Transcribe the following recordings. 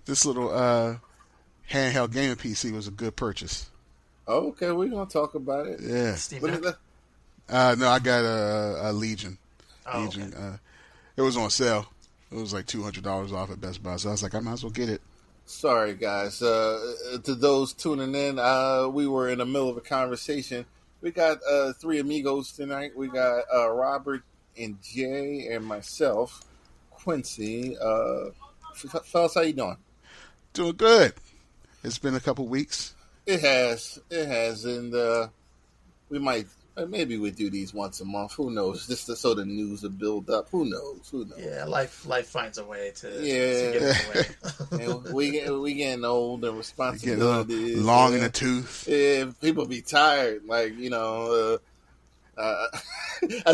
this little handheld gaming PC was a good purchase. Oh, okay, we're gonna talk about it. Yeah. Steam What is Deck? that? No, I got a Legion. Oh, Legion. okay. It was on sale. It was like $200 off at Best Buy, so I was like, I might as well get it. Sorry, guys. To those tuning in, we were in the middle of a conversation. We got three amigos tonight. We got Robert and Jay and myself, Quincy. Fellas, how you doing? Doing good. It's been a couple weeks. It has, and we might maybe we do these once a month. Who knows? Just so the news will build up. Who knows? Yeah, life finds a way to get Yeah. in the way. And we getting old and responsibilities. Long in the tooth. Yeah, people be tired. Like I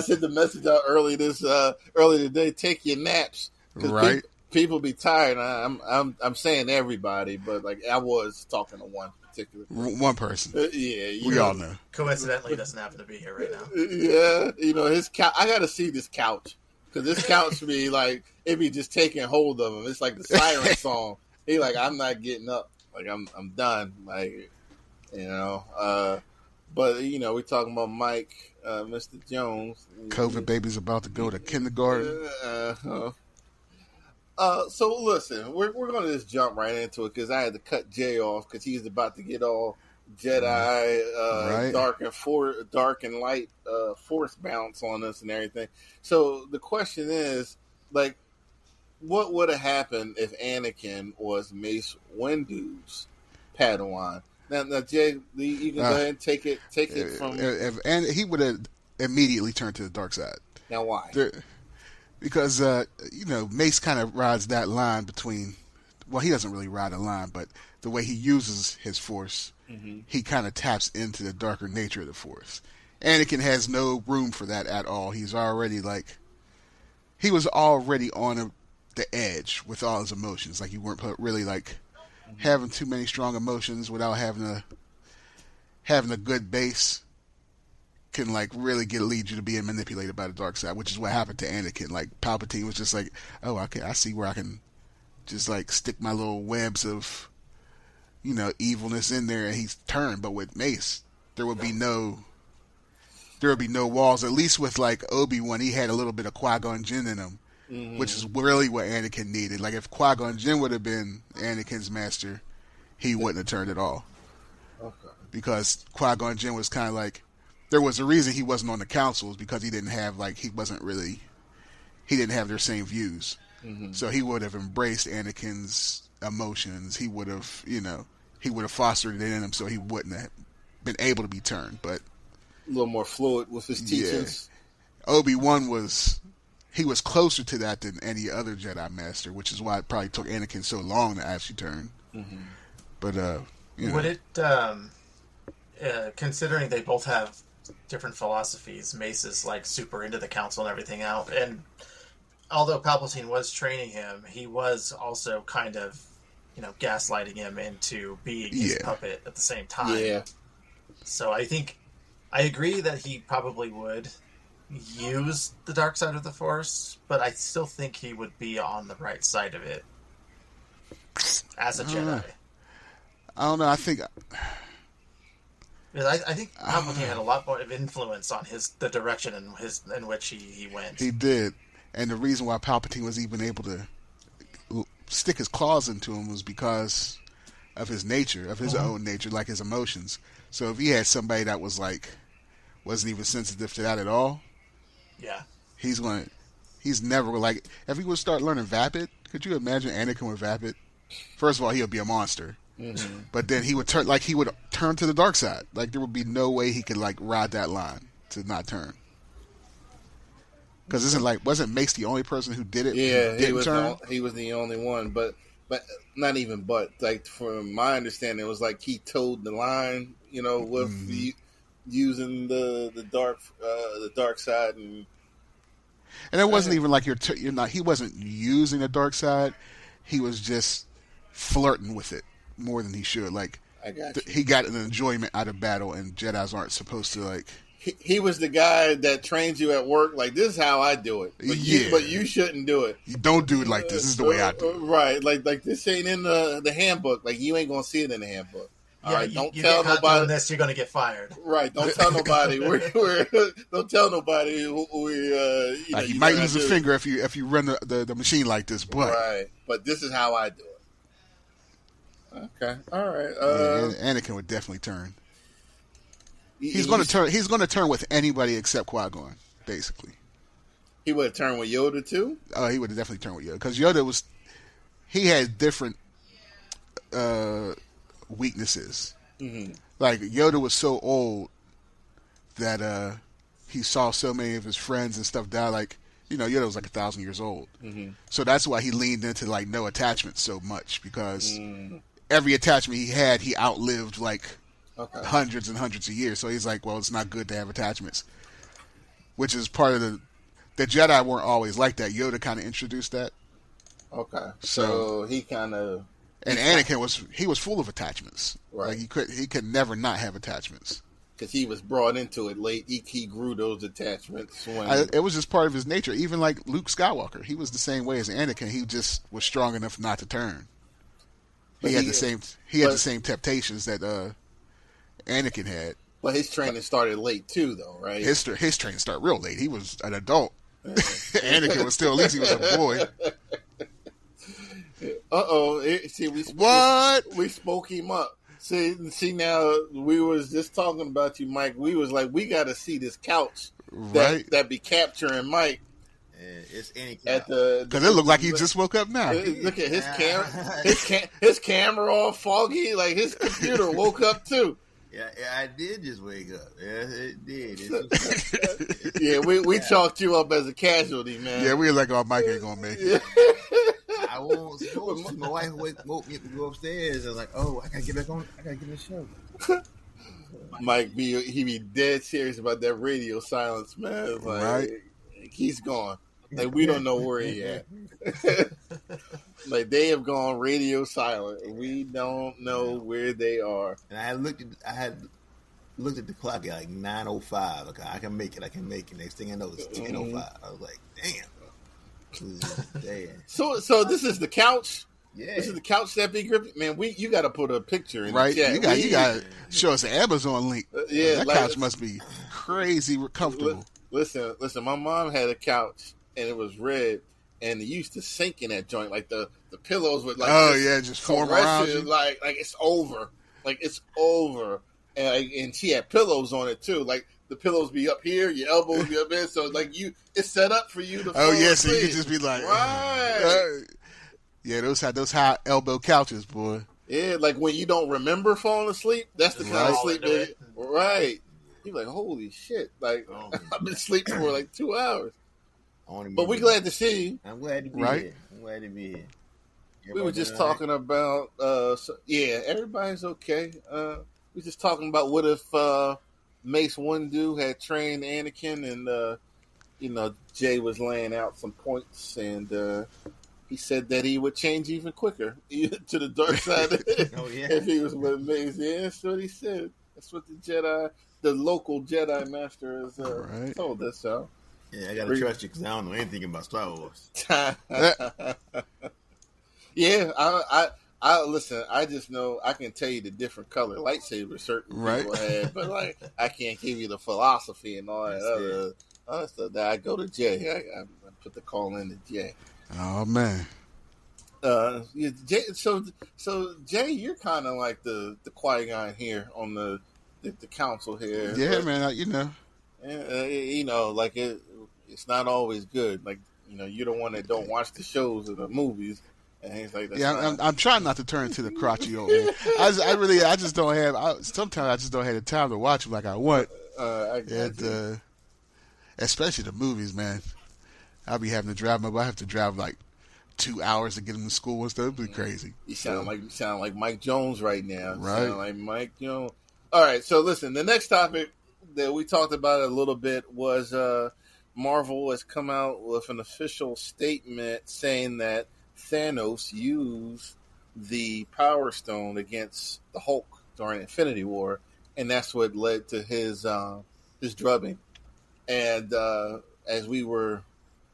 sent the message out early today. Take your naps, Right. People be tired. I'm saying everybody, but like I was talking to one particular. One person. Yeah, We all know. Coincidentally, doesn't happen to be here right now. Yeah, his couch. I got to see this couch because this couch be like it be just taking hold of him. It's like the siren song. He like I'm not getting up. Like I'm done. Like but we're talking about Mike, Mr. Jones. COVID baby's about to go to kindergarten. So listen, we're going to just jump right into it because I had to cut Jay off because he's about to get all Jedi, right. dark and light force bounce on us and everything. So the question is, like, what would have happened if Anakin was Mace Windu's Padawan? Now, Jay, you can go ahead and take it from. And he would have immediately turned to the dark side. Now, why? Because Mace kind of rides that line between. Well, he doesn't really ride a line, but the way he uses his Force, he kind of taps into the darker nature of the Force. Anakin has no room for that at all. He was already on the edge with all his emotions. Like, you weren't really like having too many strong emotions without having a good base. Can like really lead you to being manipulated by the dark side, which is what happened to Anakin. Like, Palpatine was just like, oh, okay, I see where I can just like stick my little webs of evilness in there, and he's turned. But with Mace, there would be no walls. At least with like Obi-Wan, he had a little bit of Qui-Gon Jinn in him, which is really what Anakin needed. Like, if Qui-Gon Jinn would have been Anakin's master, he wouldn't have turned at all. Okay. Because Qui-Gon Jinn was kind of like, there was a reason he wasn't on the councils, because he didn't have their same views. So he would have embraced Anakin's emotions. He would have, fostered it in him, so he wouldn't have been able to be turned. But A little more fluid with his teachings. Yeah. Obi-Wan was closer to that than any other Jedi Master, which is why it probably took Anakin so long to actually turn. But would it, considering they both have different philosophies, Mace is like super into the council and everything out, and although Palpatine was training him, he was also kind of gaslighting him into being his puppet at the same time. Yeah. So I agree that he probably would use the dark side of the Force, but I still think he would be on the right side of it as a Jedi. I don't know. I think Palpatine had a lot more of influence on the direction in which he went. he did, and the reason why Palpatine was even able to stick his claws into him was because of his nature, of his own nature, like his emotions. So if he had somebody that was like wasn't even sensitive to that at all, he's never like, if he would start learning Vapid, could you imagine Anakin with Vapid? First of all, he'll be a monster. But then he would turn to the dark side. Like, there would be no way he could like ride that line to not turn. Because wasn't Mace the only person who did it? Yeah, he was the only one, but not even. But like, from my understanding, it was like he towed the line, with using the dark side, and it wasn't even like he wasn't using the dark side. He was just flirting with it more than he should. Like, I got you. He got an enjoyment out of battle, and Jedis aren't supposed to like he was the guy that trains you at work. Like, this is how I do it. But you shouldn't do it. You don't do it like this. This is the way I do it. Right. Like this ain't in the handbook. Like, you ain't going to see it in the handbook. All right. Don't you tell get caught nobody. doing this, you're going to get fired. Right. Don't tell nobody. Don't tell nobody. You might lose a finger if you run the machine like this. But right. But this is how I do it. Okay. All right. Anakin would definitely turn. He's going to turn. He's going to turn with anybody except Qui-Gon, basically. He would have turned with Yoda too. Oh, he would have definitely turned with Yoda because Yoda he had different weaknesses. Mm-hmm. Like Yoda was so old that he saw so many of his friends and stuff die. Like Yoda was like 1,000 years old, so that's why he leaned into like no attachment so much because every attachment he had, he outlived like. Okay. Hundreds and hundreds of years. So he's like, well, it's not good to have attachments. Which is part of the Jedi weren't always like that. Yoda kind of introduced that. Okay. So he kind of... And Anakin was full of attachments. Right. Like he could never not have attachments. Because he was brought into it late. He grew those attachments. It was just part of his nature. Even like Luke Skywalker. He was the same way as Anakin. He just was strong enough not to turn. He had the same temptations that... Anakin had, but his training started late too, though, right? His training started real late. He was an adult. Anakin was still, at least he was a boy. See, we spoke him up. See, now we was just talking about you, Mike. We was like, we got to see this couch that be capturing Mike. It's Anakin at because it looked like he just woke up now. Look at his camera, his camera all foggy. Like his computer woke up too. Yeah, I did just wake up. Yeah, it did. Yeah, we chalked you up as a casualty, man. Yeah, we were like, oh, Mike ain't gonna make it. I won't supposed to. My wife woke me up to go upstairs. I was like, oh, I gotta get back on. I gotta get in the show. Mike he be dead serious about that radio silence, man. Like, right? He's gone. Like we don't know where he at. Like they have gone radio silent. We don't know where they are. And I had looked at the clock at like 9:05. Okay, I can make it. Next thing I know, it's 10:05. I was like, damn. So this is the couch. Yeah, this is the couch that be gripping. Man, you got to put a picture in right. The chat. You got to show us an Amazon link. Yeah, that couch must be crazy comfortable. Listen. My mom had a couch and it was red. And it used to sink in that joint, like the pillows would just form around you. Like it's over, and she had pillows on it too. Like the pillows be up here, your elbows be up there, so like it's set up for you to. So you could just be like, right. Yeah, those high elbow couches, boy. Yeah, like when you don't remember falling asleep, that's the kind of sleep that, right. You're like, holy shit! Like I've been sleeping for like 2 hours. But we're glad to see you. I'm glad to be here. Everybody we were just talking about, everybody's okay. We were just talking about what if Mace Windu had trained Anakin and, Jay was laying out some points and he said that he would change even quicker to the dark side if he was with Mace. Yeah, that's what he said. That's what the local Jedi Master has told us, so. Yeah, I gotta trust you because I don't know anything about Star Wars. Yeah, I listen. I just know I can tell you the different color lightsabers certain people had, but like I can't give you the philosophy and all that other stuff. That I go to Jay. I put the call in to Jay. Oh man. Jay, so Jay, you're kind of like the Qui-Gon here on the council here. Yeah, but, man. Like it's not always good. Like, you're the one that don't watch the shows or the movies and things like that. Yeah, I'm trying not to turn into the crotchety old man. I just don't have. Sometimes I just don't have the time to watch them like I want. Especially the movies, man. I'll be having to drive. I have to drive like 2 hours to get them to school and stuff. It'd be crazy. You sound like Mike Jones right now. Right. You sound like Mike Jones. All right. So listen, the next topic that we talked about a little bit was Marvel has come out with an official statement saying that Thanos used the Power Stone against the Hulk during Infinity War, and that's what led to his his drubbing. And as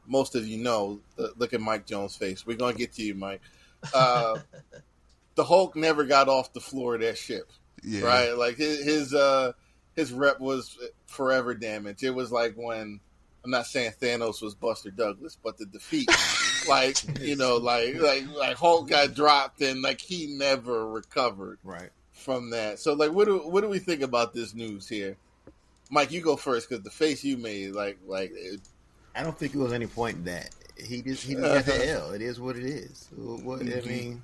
most of you know, look at Mike Jones' face. We're going to get to you, Mike. The Hulk never got off the floor of that ship, right? Like his rep was forever damaged. It was like when, I'm not saying Thanos was Buster Douglas, but the defeat, like Hulk got dropped and like he never recovered from that. So like, what do we think about this news here? Mike, you go first because the face you made, I don't think it was any point in that. He just got the L. It is what it is. What I mean,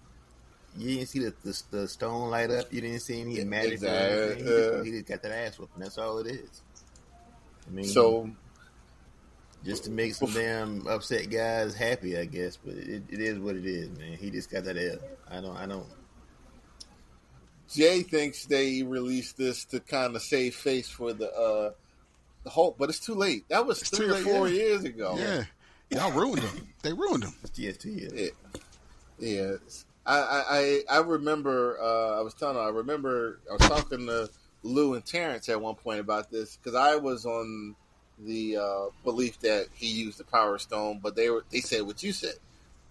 you didn't see the stone light up. You didn't see him get mad at anything. He just got that ass whooping. That's all it is. I mean, so just to make some damn upset guys happy, I guess. But it is what it is, man. He just got that L. I don't. Jay thinks they released this to kind of save face for the Hulk, but it's too late. That was 3 or 4 years ago. Yeah, y'all ruined him. They ruined him. Yes, 2 years. Yeah. I remember. I was talking to Lou and Terrence at one point about this because I was on the belief that he used the Power Stone, but they said what you said,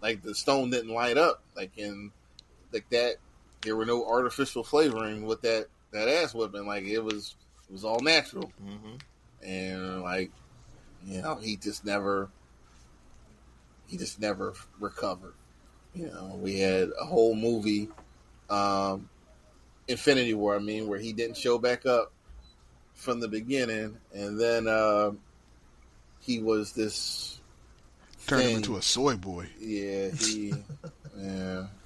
like the stone didn't light up, like that. There were no artificial flavoring with that ass whipping. Like it was all natural, and like he just never recovered. We had a whole movie, Infinity War. I mean, where he didn't show back up from the beginning, and then he was this turned him into a soy boy. Yeah,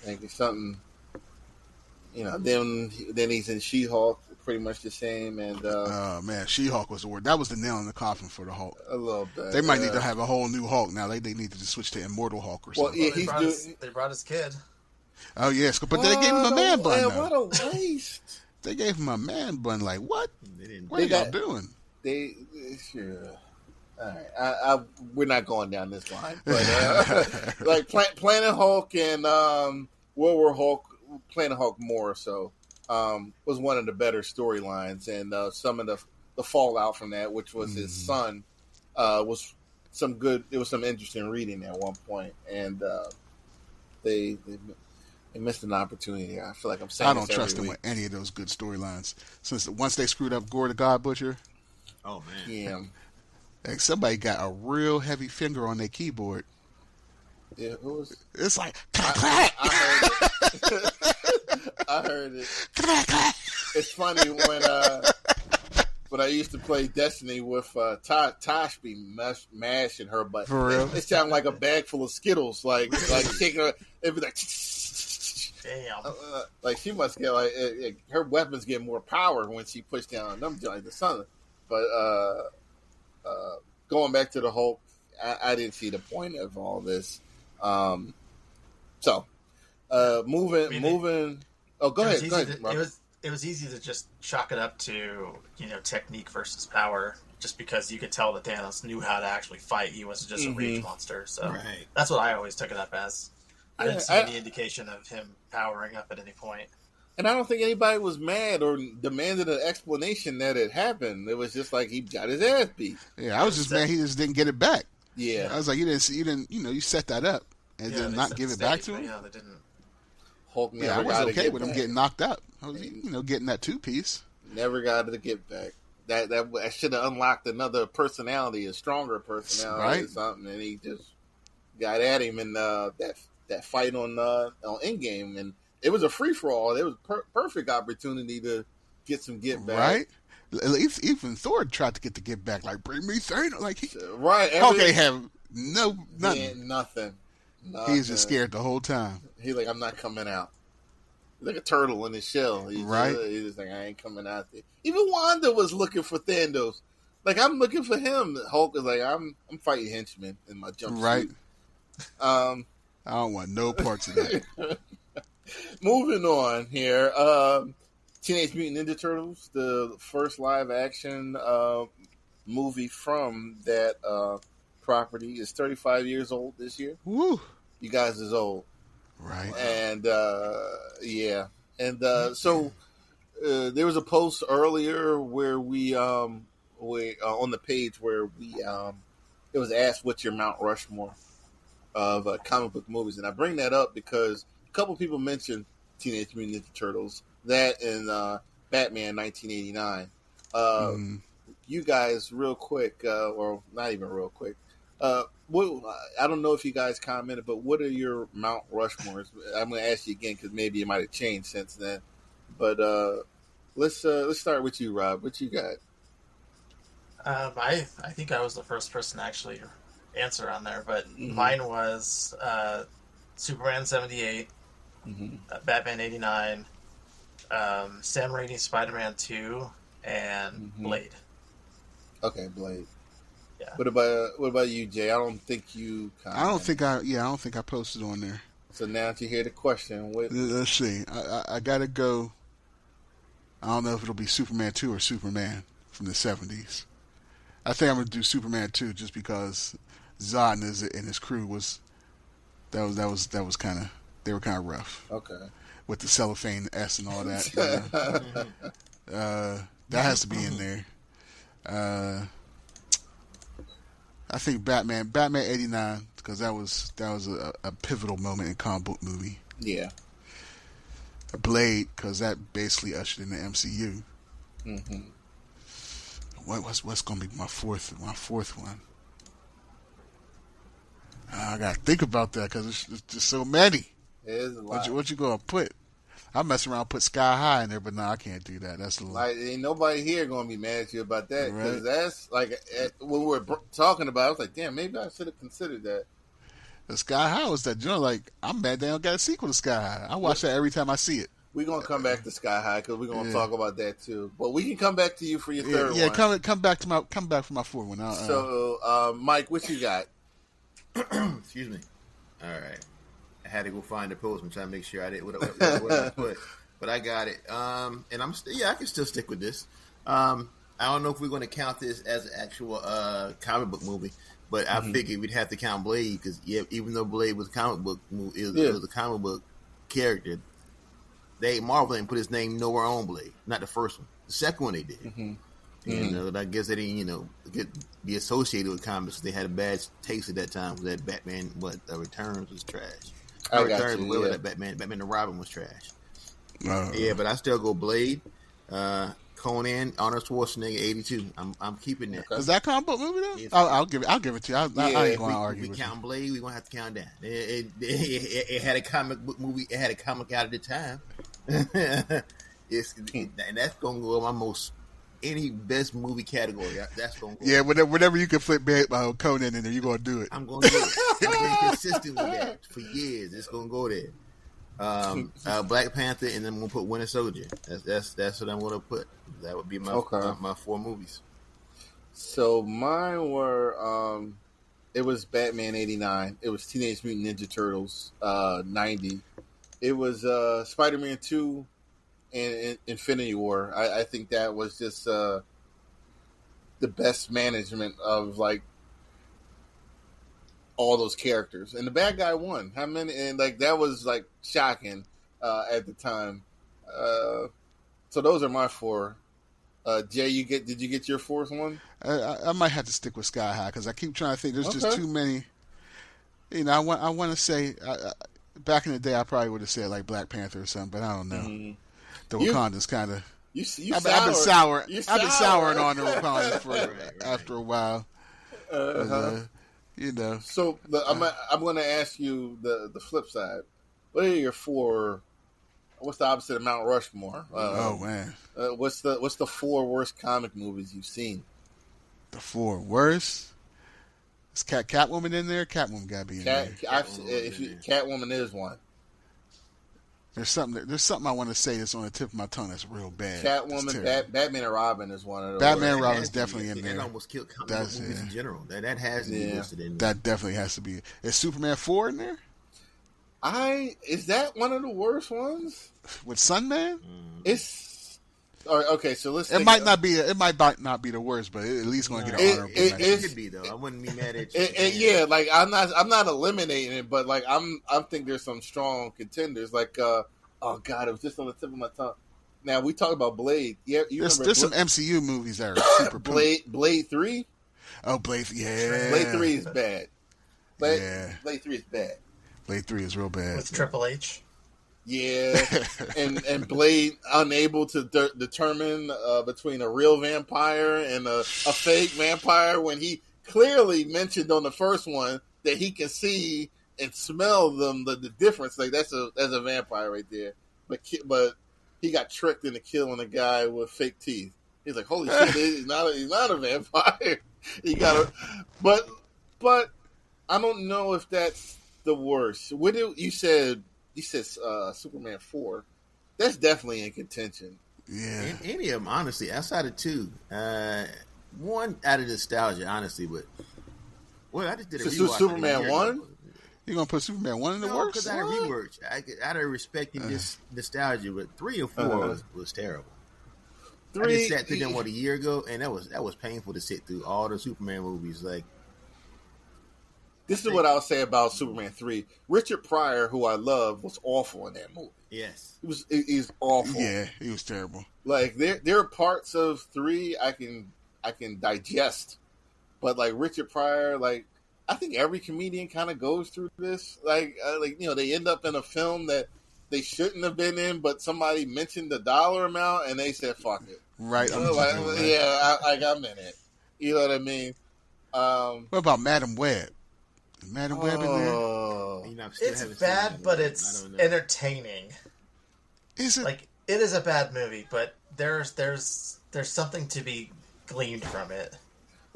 think something. Then he's in She-Hulk, pretty much the same. And man, She-Hulk was the word. That was the nail in the coffin for the Hulk. A little bit. They might need to have a whole new Hulk now. They need to just switch to Immortal Hulk or something. Well, they brought his kid. Oh yes, but they gave him a man bun. What a waste! They gave him a man bun. Like what? What are y'all doing? Sure. All right, we're not going down this line, but like Planet Hulk and World War Hulk. Planet Hulk more so was one of the better storylines, and some of the fallout from that, which was his son, was some good. It was some interesting reading at one point, and they missed an opportunity. I feel like I'm saying I don't trust them with any of those good storylines. Since once they screwed up Gore the God Butcher, oh man, yeah, like somebody got a real heavy finger on their keyboard. Yeah, it's like clack. I heard it. It's funny when I used to play Destiny with Tosh be mashing her butt. For real? It sounded like a bag full of Skittles, like shaking her. It'd be like, damn. Like she must get her weapons get more power when she pushed down on them like the sun. But going back to the Hulk, I didn't see the point of all this. Moving. Oh, go ahead. It was easy to just chalk it up to technique versus power, just because you could tell that Thanos knew how to actually fight. He wasn't just a rage monster. So that's what I always took it up as. I didn't see any indication of him powering up at any point. And I don't think anybody was mad or demanded an explanation that it happened. It was just like he got his ass beat. Yeah, I was just mad he just didn't get it back. Yeah, I was like, you didn't, you set that up and then not give it back to him. Yeah, they didn't. Hulk never I was got okay to with him getting knocked out. I was, getting that 2-piece. Never got to get back. That should have unlocked another personality, a stronger personality, or something, and he just got at him in that fight on Endgame, and it was a free for all. It was perfect opportunity to get some get back. Right. Even Thor tried to get the get back, like bring me Thanos. Like Hulk have nothing. Yeah, nothing. He's just scared the whole time. He's like, I'm not coming out. He's like a turtle in his shell. He's just like, I ain't coming out there. Even Wanda was looking for Thanos. Like, I'm looking for him. Hulk is like, I'm fighting henchmen in my jumpsuit. Right. I don't want no parts of that. Moving on here. Teenage Mutant Ninja Turtles, the first live action movie from that property, is 35 years old this year. Woo! You guys is old. Right. And so there was a post earlier where we on the page where it was asked what's your Mount Rushmore of comic book movies, and I bring that up because a couple people mentioned Teenage Mutant Ninja Turtles, that and Batman 1989. You guys, real quick, or not even real quick, I don't know if you guys commented, but what are your Mount Rushmores? I'm going to ask you again because maybe it might have changed since then. But let's start with you, Rob. What you got? I think I was the first person to actually answer on there, but mine was Superman 78, Batman 89, Sam Raimi's Spider-Man 2, and Blade. Okay, Blade. Yeah. What about you, Jay? I don't think you commented. I don't think I posted on there. So now that you hear the question, let's see. I gotta go. I don't know if it'll be Superman 2 or Superman from the 70s. I think I'm gonna do Superman 2 just because Zod and his crew was kind of, they were kind of rough. Okay. With the cellophane S and all that. That has to be in there. I think Batman 89 because that was a pivotal moment in comic book movie. Yeah. Blade because that basically ushered in the MCU. What's going to be my fourth one? I gotta think about that because it's just so many. It is a lot. What you gonna put? I mess around and put Sky High in there, but no, I can't do that. That's a little... Like, ain't nobody here gonna be mad at you about that because Right. that's like when we were talking about it, I was like, damn, maybe I should have considered that. The Sky High was that joint. Like, I'm mad they don't got a sequel to Sky High. I watch that every time I see it. We're gonna come back to Sky High because we're gonna talk about that too. But we can come back to you for your third one. Yeah, come back for my fourth one. So, Mike, what you got? Excuse me. All right. I had to go find the post and try to make sure I did what I put, but I got it. And I can still stick with this. I don't know if we're going to count this as an actual comic book movie, but I figured we'd have to count Blade because even though Blade was a comic book movie, it was a comic book character. Marvel didn't put his name nowhere on Blade. Not the first one. The second one they did. And I guess they didn't, be associated with comics. They had a bad taste at that time. That Batman, Returns was trash. That Batman and Robin was trash. Yeah, but I still go Blade, Conan, Arnold Schwarzenegger, 82. I'm keeping that. Is that a comic book movie though? Yes. I'll give it to you. I ain't going to argue with you. We count Blade. We gonna have to count that. It had a comic book movie. It had a comic out at the time. And that's gonna go on my most any best movie category. That's gonna go. Yeah, whenever you can flip Conan in there, you're gonna do it. I'm gonna do it. I've been consistent with that for years. It's gonna go there. Black Panther, and then I'm gonna put Winter Soldier. That's what I'm gonna put. That would be my four movies. So mine were it was Batman 89. It was Teenage Mutant Ninja Turtles 90. It was Spider-Man 2 and Infinity War. I think that was just the best management of like all those characters, and the bad guy won. How many? And like that was like shocking at the time. So those are my four. Jay, did you get your fourth one? I might have to stick with Sky High because I keep trying to think. There's just too many. I want to say back in the day I probably would have said like Black Panther or something, but I don't know. The Wakanda's kind of. I've been sour. I've been souring on the Wakanda after a while. So I'm going to ask you the flip side. What are your four? What's the opposite of Mount Rushmore? Oh man, what's the four worst comic movies you've seen? The four worst. Is Catwoman in there? Catwoman got to be in there. Catwoman is one. There's something I want to say that's on the tip of my tongue that's real bad. Catwoman, Batman and Robin is one of those. Batman and Robin is definitely in there. That almost killed comic movies in general. That has to be listed in there. That definitely has to be. Is Superman 4 in there? Is that one of the worst ones? With Sunman? It's okay. So let's. It might not be the worst, but it at least going to get an honorable mention. It could be though. I wouldn't be mad at you. Yeah, like I'm not eliminating it, but like I think there's some strong contenders. Like oh god, it was just on the tip of my tongue. Now we talk about Blade. Yeah, you There's remember some MCU movies that are super Blade 3? Oh, Blade, yeah. Blade 3 is bad. Blade 3 is bad. Blade 3 is real bad. With Triple H. Yeah, and Blade unable to determine between a real vampire and a fake vampire when he clearly mentioned on the first one that he can see and smell them the difference. Like that's a vampire right there. But he got tricked into killing a guy with fake teeth. He's like, holy shit, he's not a vampire. He got a but I don't know if that's the worst. What you said? You said Superman 4. That's definitely in contention. Yeah. Any of them, honestly, outside of 2. One out of nostalgia, honestly, but I just did a rewatch. Superman 1? You gonna put Superman 1 in the worst? Because I had a rewatch. Out of respecting this nostalgia, but 3 and 4 was terrible. 3, I just sat through them a year ago, and that was painful to sit through all the Superman movies. Like, this is what I'll say about Superman 3. Richard Pryor, who I love, was awful in that movie. Yes, he's awful. Yeah, he was terrible. Like there are parts of 3 I can digest, but like Richard Pryor, like I think every comedian kind of goes through this. Like they end up in a film that they shouldn't have been in, but somebody mentioned the dollar amount and they said fuck it. Right. I'm in it. You know what I mean? What about Madam Web? Is Madam Web in there? It's bad, but it's entertaining. Is it? Like, it is a bad movie, but there's something to be gleaned from it.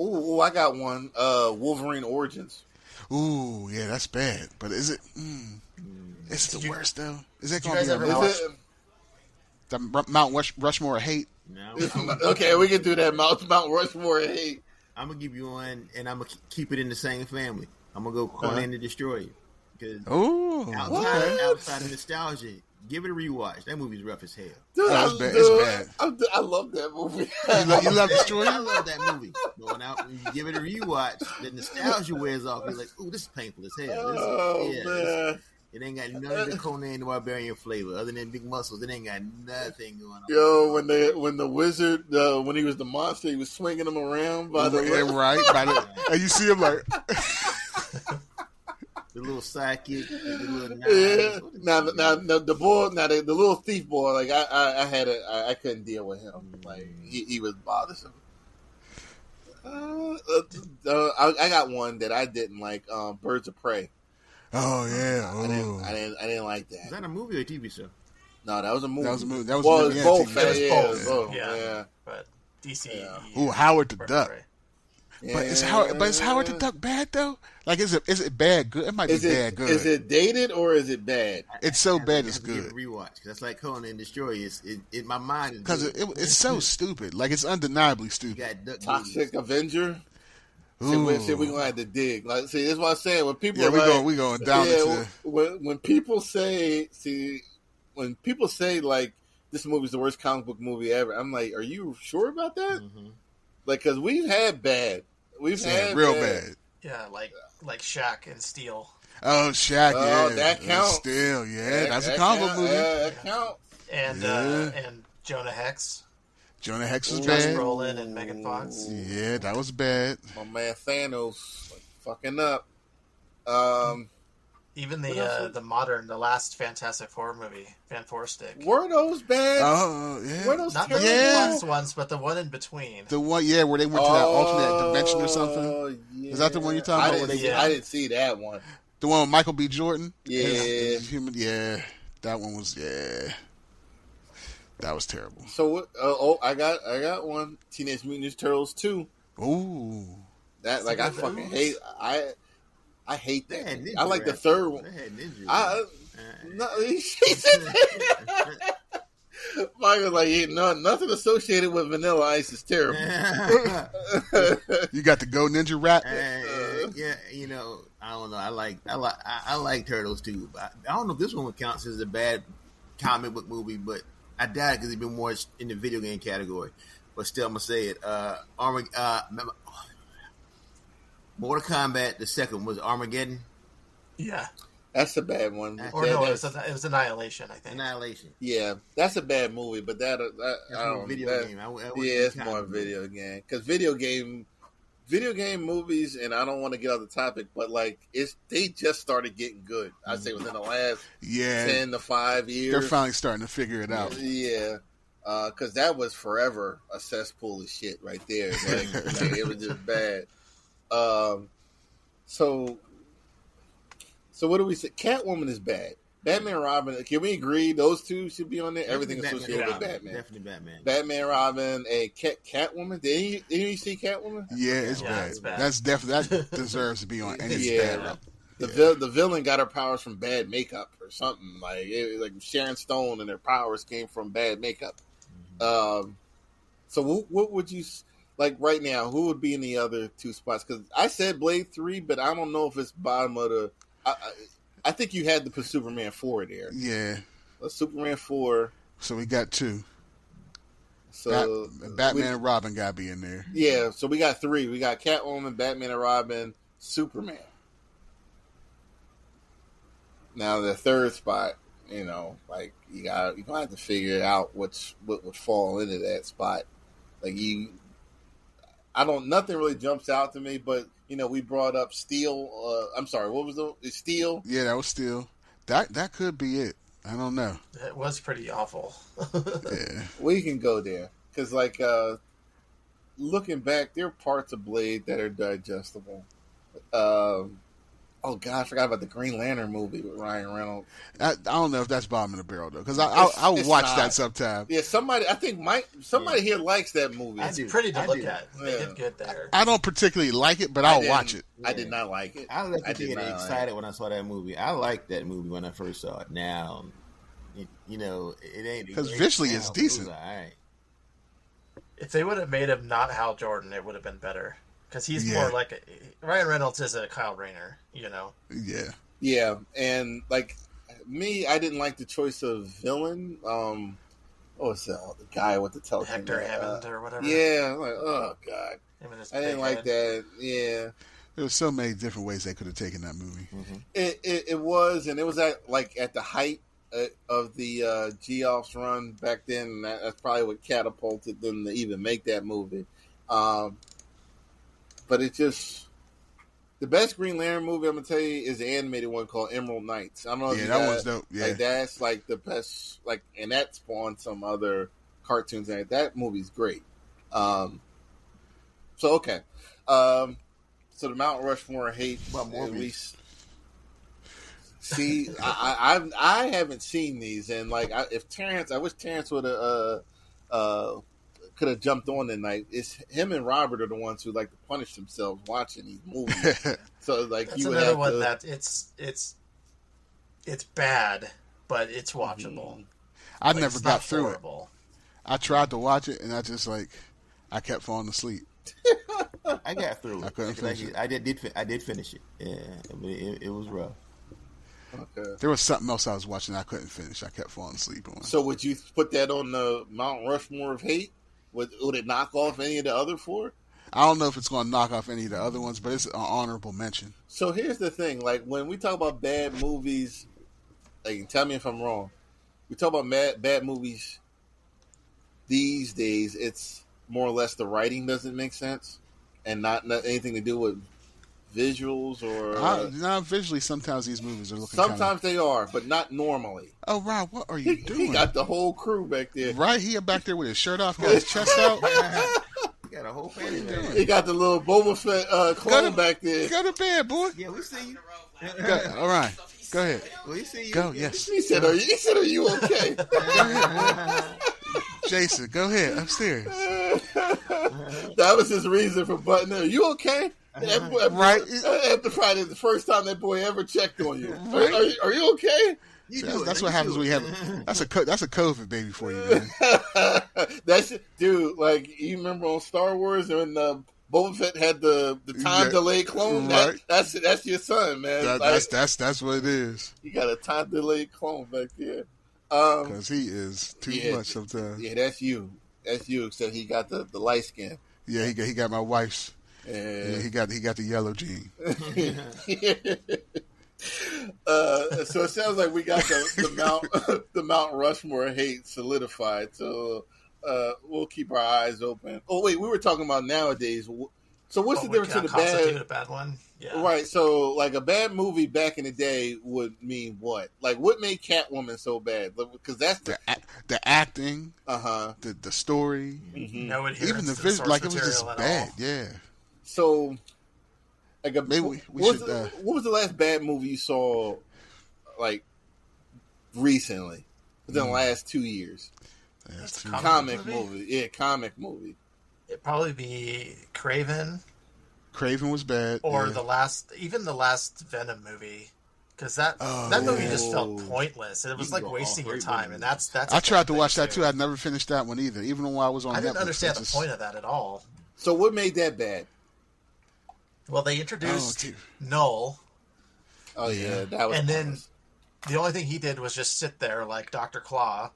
Ooh, I got one. Wolverine Origins. Ooh, yeah, that's bad. But is it? It's the worst though. Is that going to be ever watch the Mount Rushmore of hate? No. Okay, we can do that. Mount Rushmore of hate. I'm gonna give you one, and I'm gonna keep it in the same family. I'm gonna go Conan the Destroyer. Because outside of nostalgia, give it a rewatch. That movie's rough as hell. Dude, it's bad. I love that movie. You love Destroyer? I love that movie. But when you give it a rewatch, the nostalgia wears off. You're like, ooh, this is painful as hell. Man. It ain't got none of the Conan the Barbarian flavor. Other than big muscles, it ain't got nothing going on. Yo, when the wizard, when he was the monster, he was swinging him around by the right. And you see him like the little sidekick, the little Now the boy, the little thief boy, like I couldn't deal with him. Like he was bothersome. I got one that I didn't like. Birds of Prey. Oh yeah, I didn't like that. Is that a movie or a TV show? No, that was a movie. That was a movie. Well, it was both. It was both. Yeah. But DC. Yeah. Ooh, Howard the Duck. Yeah. But is Howard the Duck bad though? Like, is it bad? Good. It might be bad. Good. Is it dated or is it bad? It's so bad. It's good. Rewatch. That's like Conan and Destroyer. It my mind is because it's so stupid. Like, it's undeniably stupid. Toxic Avenger. See, we're gonna have to dig. Like, see, that's what I'm saying. When people, we going down into when people say, like, this movie's the worst comic book movie ever, I'm like, are you sure about that? Mm-hmm. Like, because we've had bad, had real bad. Yeah, like Shaq and Steel. Oh, Shaq, yeah, that counts. Steel, yeah, that's a comic book movie. Yeah, that counts. And Jonah Hex. Jonah Hex was Josh bad. Brolin and Megan Fox. Yeah, that was bad. My man Thanos, like, fucking up. Even the last Fantastic Four movie, Van Forstic. Were those bad? Oh, yeah. Were those not terrible? the last ones, but the one in between. The one, yeah, where they went to that alternate dimension or something. Yeah. Is that the one you're talking about? I didn't see that one. The one with Michael B. Jordan? Yeah. Yeah. That one was, that was terrible. So, I got one. Teenage Mutant Ninja Turtles 2. Ooh. That, like, I fucking hate. I hate that. I like the third one. Michael's like, nothing associated with Vanilla Ice is terrible. You got the Go Ninja rap. Yeah, I don't know. I like Turtles too. I don't know if this one counts as a bad comic book movie, but I doubt it because it's been more in the video game category. But still, I'm gonna say it. Mortal Kombat, the second was Armageddon. Yeah. That's a bad one. Or no, it was Annihilation, I think. Annihilation. Yeah, that's a bad movie, but That's more video game. It's more video game because video game movies, and I don't want to get off the topic, but like they just started getting good. I'd say within the last 10 to 5 years, they're finally starting to figure it out. Yeah, because that was forever a cesspool of shit right there. Like, it was just bad. So what do we say? Catwoman is bad. Batman and Robin. Can we agree those two should be on there? Everything associated with Batman. Definitely Batman. Batman, Robin, and Catwoman. Did you see Catwoman? Yeah, it's bad. It's bad. That's definitely that deserves to be on any bad. The villain got her powers from bad makeup or something like Sharon Stone, and her powers came from bad makeup. So what would you like right now? Who would be in the other two spots? Because I said Blade 3, but I don't know if it's bottom of the. I think you had to put Superman 4 there. Yeah. Superman 4. So we got 2. So Batman and Robin got to be in there. Yeah, so we got 3. We got Catwoman, Batman and Robin, Superman. Now the third spot, like you're gonna have to figure out what would fall into that spot. Like nothing really jumps out to me, but we brought up Steel. I'm sorry, what was it's Steel? Yeah, that was Steel. That could be it. I don't know. It was pretty awful. Yeah, we can go there because, like, looking back, there are parts of Blade that are digestible. Oh God, I forgot about the Green Lantern movie with Ryan Reynolds. I don't know if that's bottom of the barrel though, because I'll watch that sometime. Yeah, somebody here likes that movie. It's pretty to look at. They did good there. I don't particularly like it, but I'll watch it. I did not like it. I was getting excited when I saw that movie. I liked that movie when I first saw it. Now, it ain't because visually it's decent. All right. If they would have made him not Hal Jordan, it would have been better. Because he's more like Ryan Reynolds is a Kyle Rayner, Yeah. Yeah, and like me, I didn't like the choice of villain. What was that? The guy with the telephone. Hector Hammond or whatever. Yeah, I'm like, oh God, I didn't like that. Yeah, there was so many different ways they could have taken that movie. Mm-hmm. It was, and it was at the height of the Geoff's run back then. And that's probably what catapulted them to even make that movie. But it's just the best Green Lantern movie I'm gonna tell you is the animated one called Emerald Knights. I don't know if that one's dope. Yeah, like that's like the best. Like, and that spawned some other cartoons. And that movie's great. So okay, so the Mount Rushmore hate. Well, more at least. See, I haven't seen these, and like I wish Terrence would have could have jumped on tonight. It's him and Robert are the ones who like to punish themselves watching these movies. So like that's you would another have one to, that it's bad, but it's watchable. I never got through horrible. it. I tried to watch it, and I kept falling asleep. I got through it. I couldn't finish it. I did finish it. Yeah, it was rough. Okay. There was something else I was watching I couldn't finish. I kept falling asleep on. So would you put that on the Mount Rushmore of hate? Would it knock off any of the other 4? I don't know if it's going to knock off any of the other ones, but it's an honorable mention. So here's the thing: like when we talk about bad movies, like tell me if I'm wrong. We talk about bad movies these days. It's more or less the writing doesn't make sense, and not anything to do with visuals or. Visually, sometimes these movies are looking. Sometimes they are, but not normally. Oh, Rob, what are you doing? He got the whole crew back there. Right, he back there with his shirt off, got his chest out. He got a whole family there. He got the little Boba Fett clone back there. Go to bed, boy. Yeah, we see you. All right, go ahead. We see you. Go, yes. He said, "Are you okay?" Jason, go ahead upstairs. That was his reason for butting in. Are you okay? Right. After Friday, the first time that boy ever checked on you. Right. Are you okay? That's what happens when you have. That's a COVID baby for you, man. That's dude. Like you remember on Star Wars when Boba Fett had the time delayed clone. Right. That's your son, man. That's what it is. You got a time delayed clone back there. Because he is too much sometimes. Yeah, that's you. That's you. Except he got the light skin. Yeah, he got my wife's. Yeah, he got the yellow gene. So it sounds like we got the Mount Rushmore hate solidified. So we'll keep our eyes open. Oh wait, we were talking about nowadays. So what's the difference in a bad one? Yeah. Right. So like a bad movie back in the day would mean what? Like what made Catwoman so bad? Because that's the acting, the story, no adherence even the to source like it was just material bad. all. Yeah. So like maybe what was the last bad movie you saw like recently within the last 2 years? That's comic movie. Yeah, comic movie. It'd probably be Craven. Craven was bad. Or the last Venom movie. Because that movie just felt pointless. It was like wasting your time. And that's I tried to watch that too. I never finished that one either. Even when I was on Netflix. I didn't understand the point of that at all. So what made that bad? Well, they introduced Null. Oh yeah, that was. And then the only thing he did was just sit there like Dr. Claw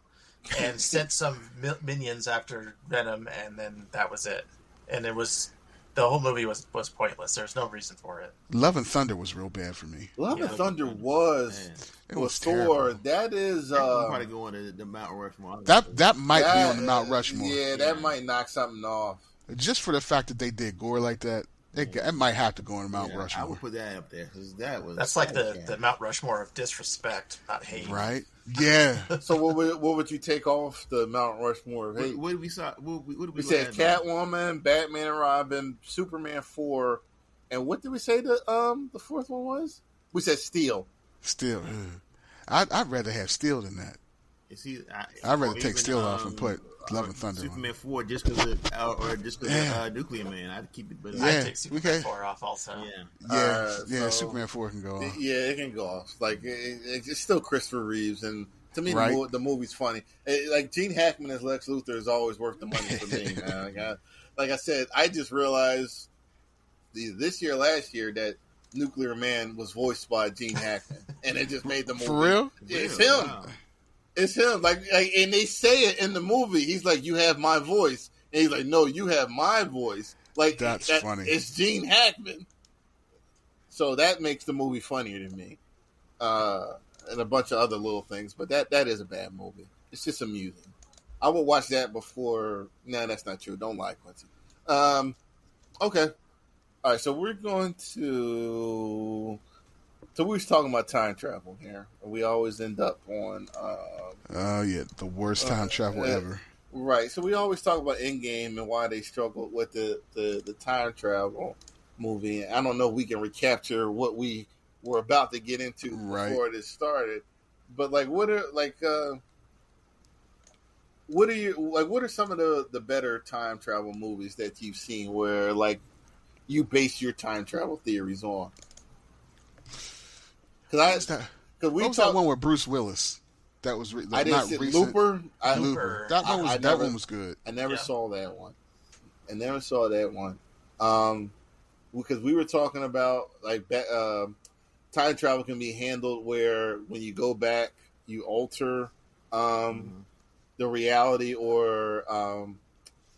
and sent some minions after Venom, and then that was it. And it was the whole movie was pointless. There's no reason for it. Love and Thunder was real bad for me. Love and Thunder was Thor. That is probably going to the Mount Rushmore. That might be on the Mount Rushmore. Yeah, that might knock something off. Just for the fact that they did gore like that. It might have to go on Mount Rushmore. I would put that up there because that's like the Mount Rushmore of disrespect, not hate. Right? Yeah. So what would you take off the Mount Rushmore of hate? What did we saw? We said Catwoman, Batman and Robin, Superman 4, and what did we say the fourth one was? We said Steel. Steel. I'd rather have Steel than that. I'd rather take Steel off and put Love and Thunder Superman 4 just because of Nuclear Man. I'd keep it, but I'd take Superman 4 off also. So, Superman 4 can go off. Yeah, it can go off. Like it's still Christopher Reeves, and to me the movie's funny. Like Gene Hackman as Lex Luthor is always worth the money for me, man. Like I said, I just realized this year, last year that Nuclear Man was voiced by Gene Hackman, and it just made the movie. For real? It's him. Wow. It's him. Like, and they say it in the movie. He's like, "You have my voice," and he's like, "No, you have my voice." Like that's funny. It's Gene Hackman, so that makes the movie funnier to me, and a bunch of other little things. But that is a bad movie. It's just amusing. I would watch that before. No, that's not true. Don't lie, Quincy. Okay. All right. So we're going to. So we was talking about time travel here. We always end up on... the worst time travel ever. Right. So we always talk about Endgame and why they struggled with the time travel movie. I don't know if we can recapture what we were about to get into before this started. But what are some of the better time travel movies that you've seen where you base your time travel theories on? What was that one with Bruce Willis? That was I didn't see Looper. Looper. That one was good. I never saw that one. Because we were talking about time travel can be handled where when you go back you alter the reality or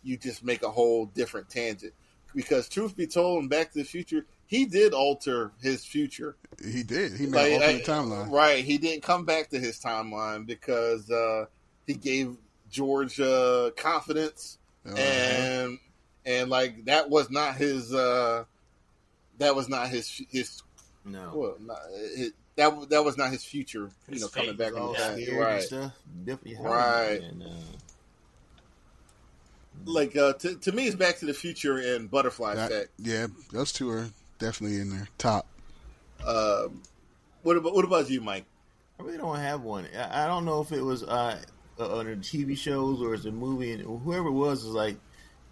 you just make a whole different tangent. Because truth be told, in Back to the Future, he did alter his future. He did. He made an alternate timeline. Right. He didn't come back to his timeline because he gave George confidence, and that was not his. That was not his. No. Well, that was not his future. Coming back in the time. Right. Stuff. Right. And, to me, it's Back to the Future and Butterfly Effect. Yeah, those two are definitely in there. Top. What about you, Mike? I really don't have one. I don't know if it was on the TV shows or it's a movie, and whoever it was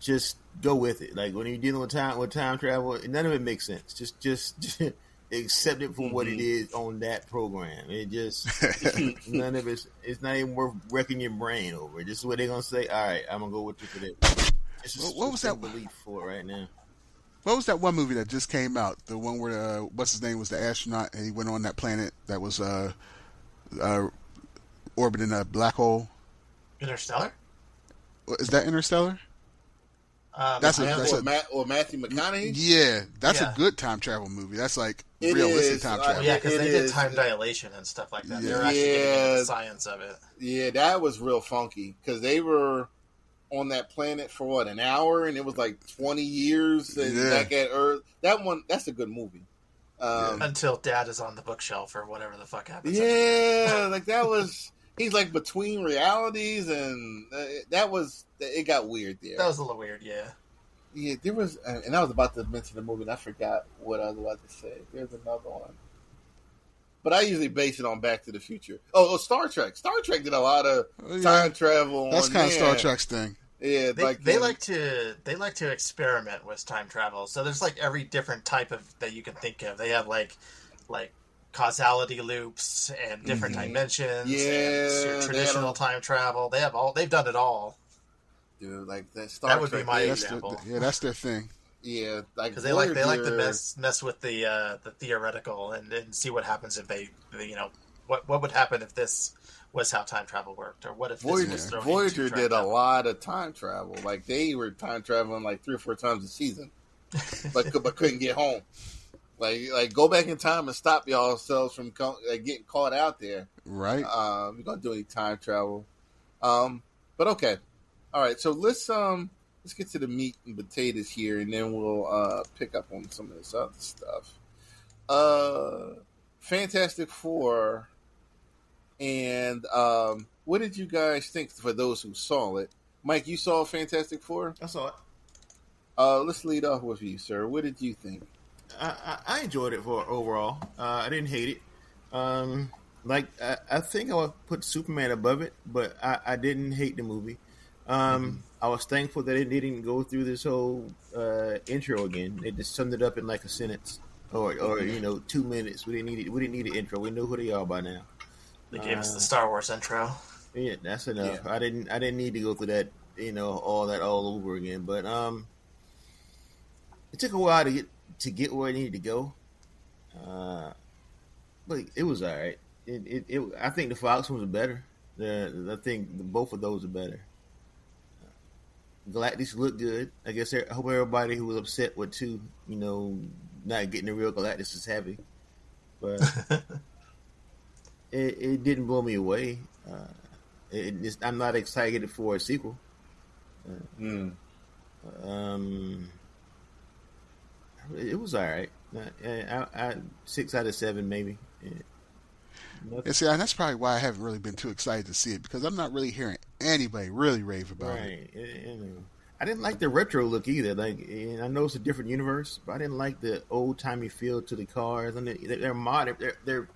just go with it. Like when you're dealing with time travel, none of it makes sense. Just accept it for what it is on that program. It just none of it's not even worth wrecking your brain over. Just what they're gonna say. All right, I'm gonna go with you for that. What was that belief for right now? What was that one movie that just came out? The one where what's his name was the astronaut and he went on that planet that was orbiting a black hole. Interstellar? Is that Interstellar? Or Matthew McConaughey? Yeah, that's a good time travel movie. That's like It realistic is, time Well, travel. yeah, because It they did is. time dilation and stuff like that. They were Yeah. actually getting into Yeah. the science of it. Yeah, that was real funky because they were on that planet for what, an hour, and it was like 20 years back at Earth. That's a good movie. Until Dad is on the bookshelf or whatever the fuck happens. Yeah, like that was. He's like between realities, and it got weird there. That was a little weird, yeah. Yeah, there was, and I was about to mention the movie, and I forgot what I was about to say. There's another one, but I usually base it on Back to the Future. Oh, Star Trek. Star Trek did a lot of time travel. That's kind of Star Trek's thing. Yeah, they like to experiment with time travel. So there's like every different type of that you can think of. They have like causality loops and different dimensions. And traditional time travel. They've done it all. Dude, like that Star That would Trek, be my example. That's their thing. Yeah, like because they like to mess with the theoretical and see what happens if they what would happen if this was how time travel worked, or what if this was thrown Voyager did a travel. lot of time travel. Like they were time traveling like 3 or 4 times a season, but couldn't get home. Like go back in time and stop yourselves from getting caught out there. Right. We're gonna do any time travel. But okay, all right. So let's get to the meat and potatoes here, and then we'll pick up on some of this other stuff. Fantastic Four, and what did you guys think? For those who saw it, Mike, you saw Fantastic Four. I saw it. Let's lead off with you, sir. What did you think? I enjoyed it for overall. I didn't hate it. I think I would put Superman above it, but I didn't hate the movie. I was thankful that it didn't go through this whole intro again. They just summed it up in like a sentence or 2 minutes. We didn't need an intro. We know who they are by now. They gave us the Star Wars intro. Yeah, that's enough. Yeah. I didn't need to go through that all over again. But it took a while to get where it needed to go. But it was all right. I think the Fox ones are better. I think both of those are better. Galactus looked good. I guess I hope everybody who was upset with not getting the real Galactus is happy. But it didn't blow me away. I'm not excited for a sequel. It was all right. 6 out of 7 maybe. And see, and that's probably why I haven't really been too excited to see it, because I'm not really hearing anybody really rave about it. I didn't like the retro look either. Like, I know it's a different universe, but I didn't like the old timey feel to the cars. And they're modern. They're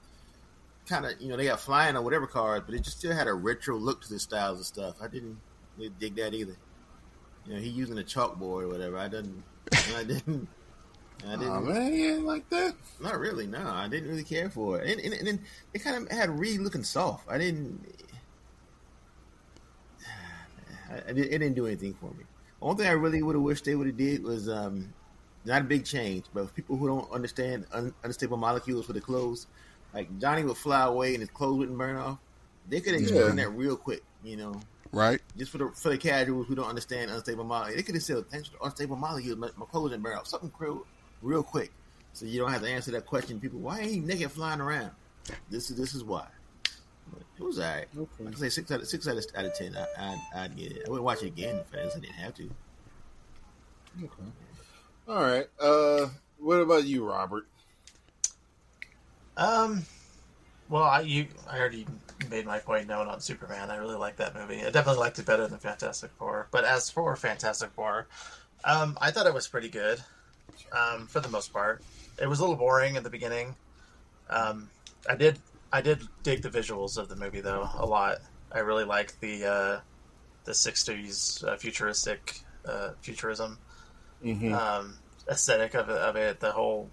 kind of they got flying or whatever cars, but it just still had a retro look to the styles and stuff. I didn't really dig that either. He using a chalkboard or whatever. I didn't. Oh man, you didn't like that? Not really. No, I didn't really care for it. And then it kind of had Reed looking soft. It didn't do anything for me. The only thing I really would have wished they would have did was not a big change, but for people who don't understand unstable molecules for the clothes, like Johnny would fly away and his clothes wouldn't burn off. They could explain that real quick, Right. Just for the casuals who don't understand unstable molecules. They could have said, thanks for unstable molecules, my clothes didn't burn off. Something real quick, so you don't have to answer that question. People, why ain't he naked flying around? This is why. But it was alright. Okay. I say 6 out of 10. I'd get it. I wouldn't watch it again if I didn't have to. Okay. All right. What about you, Robert? Well, I already made my point known on Superman. I really like that movie. I definitely liked it better than Fantastic Four. But as for Fantastic Four, I thought it was pretty good. For the most part, it was a little boring at the beginning. I did dig the visuals of the movie though a lot. I really like the 60s futurism aesthetic of it. The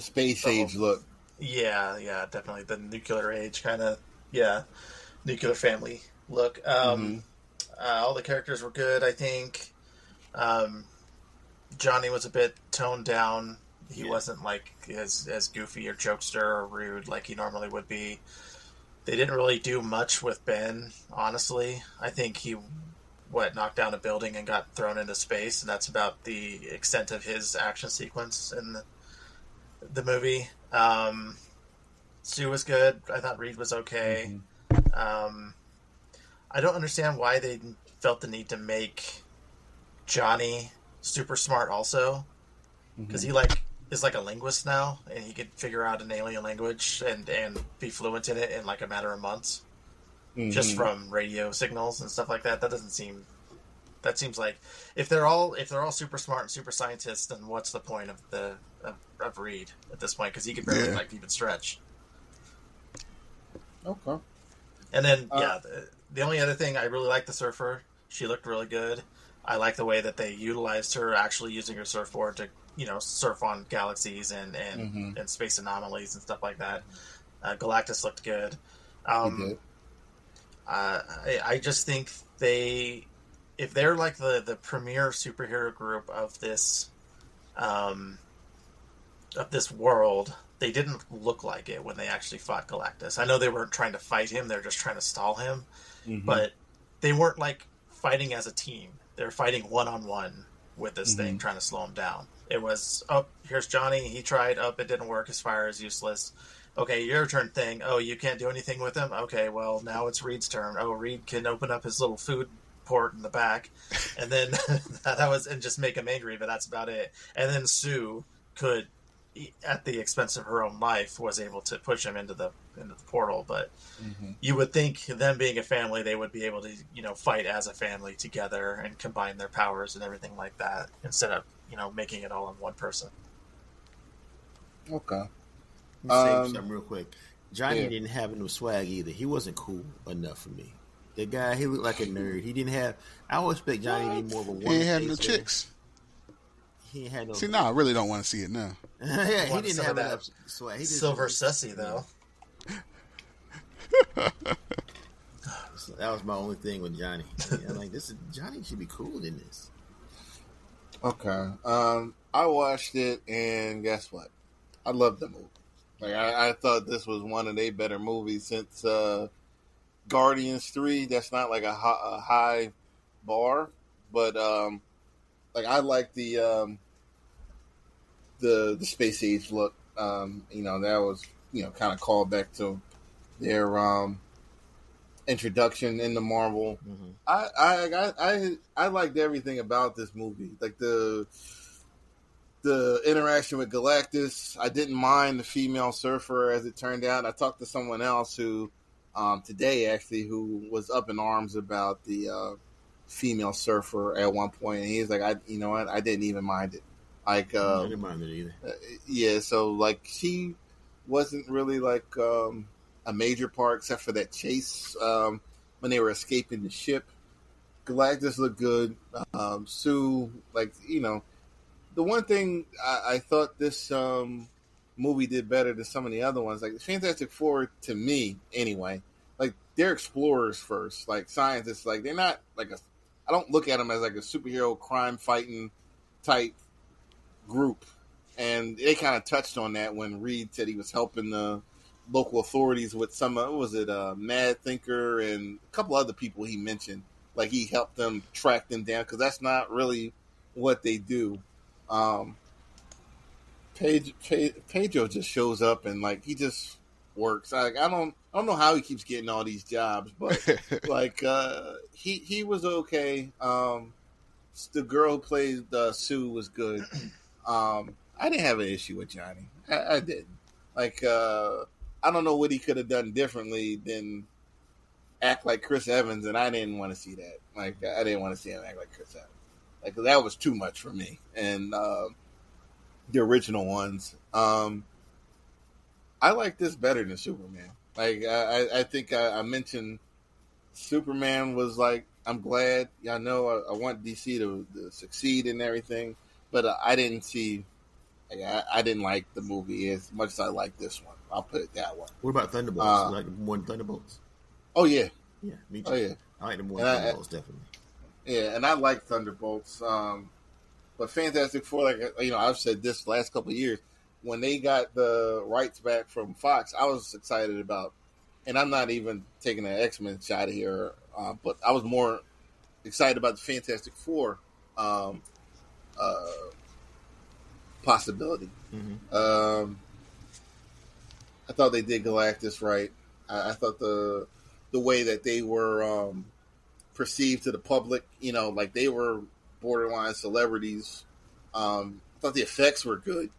space age look. Yeah, definitely the nuclear age kind of nuclear family look. All the characters were good. I think. Johnny was a bit toned down. He wasn't like as goofy or jokester or rude like he normally would be. They didn't really do much with Ben, honestly. I think he knocked down a building and got thrown into space, and that's about the extent of his action sequence in the movie. Sue was good. I thought Reed was okay. I don't understand why they felt the need to make Johnny super smart also, because he is like a linguist now, and he could figure out an alien language and be fluent in it in like a matter of months, just from radio signals and stuff like that. That doesn't seem. That seems like if they're all super smart and super scientists, then what's the point of Reed at this point? Because he could barely like even stretch. Okay. And then the only other thing, I really like the surfer. She looked really good. I like the way that they utilized her actually using her surfboard to surf on galaxies and space anomalies and stuff like that. Galactus looked good. I just think if they're like the premier superhero group of this world, they didn't look like it when they actually fought Galactus. I know they weren't trying to fight him; they're just trying to stall him. But they weren't like fighting as a team. They're fighting one-on-one with this thing, trying to slow him down. It was, here's Johnny. He tried. It didn't work. His fire is useless. Okay, your turn thing. Oh, you can't do anything with him? Okay, well, now it's Reed's turn. Oh, Reed can open up his little food port in the back. And then and just make him angry, but that's about it. And then Sue could, at the expense of her own life, was able to push him into the portal. But you would think, them being a family, they would be able to fight as a family together and combine their powers and everything like that, instead of making it all on one person. Okay. Let me say something real quick. Johnny didn't have no swag either. He wasn't cool enough for me. The guy, he looked like a nerd. He didn't have. I would expect Johnny to be more of a. He ain't have no chicks. He ain't had no. See, I really don't want to see it now. Yeah, he didn't have enough swag. He Silver Sussy though. That was my only thing with Johnny. I'm like, Johnny should be cool in this. Okay. I watched it, and guess what? I loved the movie. Like, I thought this was one of their better movies since Guardians 3. That's not like a high bar, but like, I like the space age look. That was kind of called back to their introduction into Marvel. I liked everything about this movie. Like the interaction with Galactus. I didn't mind the female surfer, as it turned out. I talked to someone else who today actually, who was up in arms about the female surfer at one point, and he's like, I didn't even mind it. Like, I didn't mind it either. Yeah, so like, she wasn't really like a major part, except for that chase when they were escaping the ship. Galactus looked good. Sue, like, the one thing I thought this movie did better than some of the other ones, like the Fantastic Four, to me anyway, like, they're explorers first, like scientists. Like, they're not like I don't look at them as like a superhero crime fighting type group. And they kind of touched on that when Reed said he was helping the local authorities with some, Mad Thinker and a couple other people he mentioned. Like, he helped them track them down, because that's not really what they do. Pedro just shows up and, like, he just works. Like, I don't know how he keeps getting all these jobs, but like, he was okay. The girl who played Sue was good. I didn't have an issue with Johnny. I didn't. Like, I don't know what he could have done differently than act like Chris Evans, and I didn't want to see that. Like, I didn't want to see him act like Chris Evans. Like, that was too much for me. And the original ones, I like this better than Superman. Like, I think I mentioned Superman was like, I'm glad. I know I want DC to succeed and everything, but I didn't see. Like, I didn't like the movie as much as I like this one. I'll put it that way. What about Thunderbolts? You like more than Thunderbolts? Oh yeah, yeah, me too. Oh yeah, I like the more than Thunderbolts, definitely. Yeah, and I like Thunderbolts. But Fantastic Four, like, I've said this last couple of years, when they got the rights back from Fox, I was excited about. And I'm not even taking an X-Men shot here, but I was more excited about the Fantastic Four possibility. I thought they did Galactus right. I thought the way that they were perceived to the public, like they were borderline celebrities. I thought the effects were good.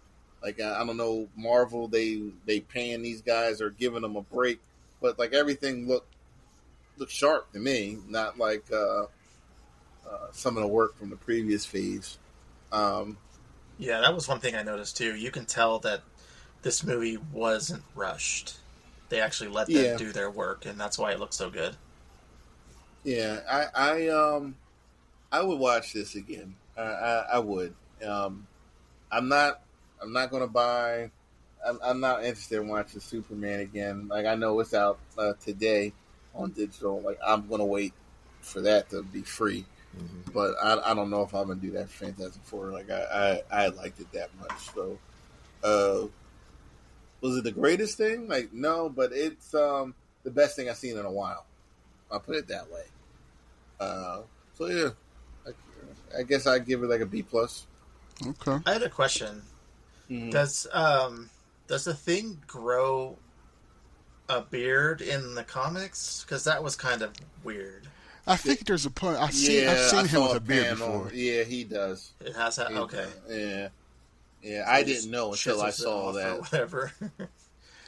Like I don't know, Marvel they paying these guys or giving them a break, but like everything looked sharp to me, not like some of the work from the previous phase. Yeah, that was one thing I noticed too. You can tell that this movie wasn't rushed. They actually let them do their work, and that's why it looks so good. Yeah, I would watch this again. I would. I'm not going to buy. I'm not interested in watching Superman again. Like I know it's out today on digital. Like I'm going to wait for that to be free. Mm-hmm. But I don't know if I'm going to do that for Fantastic Four. Like I liked it that much. So, was it the greatest thing? Like no, but it's the best thing I've seen in a while. I'll put it that way. So yeah, I guess I'd give it like a B+. Okay. I had a question. Mm-hmm. Does the Thing grow a beard in the comics? Because that was kind of weird. I think there's a point. I've seen him with a beard before. Yeah, he does. It has that. Okay. Yeah. I didn't know until I saw that. Whatever.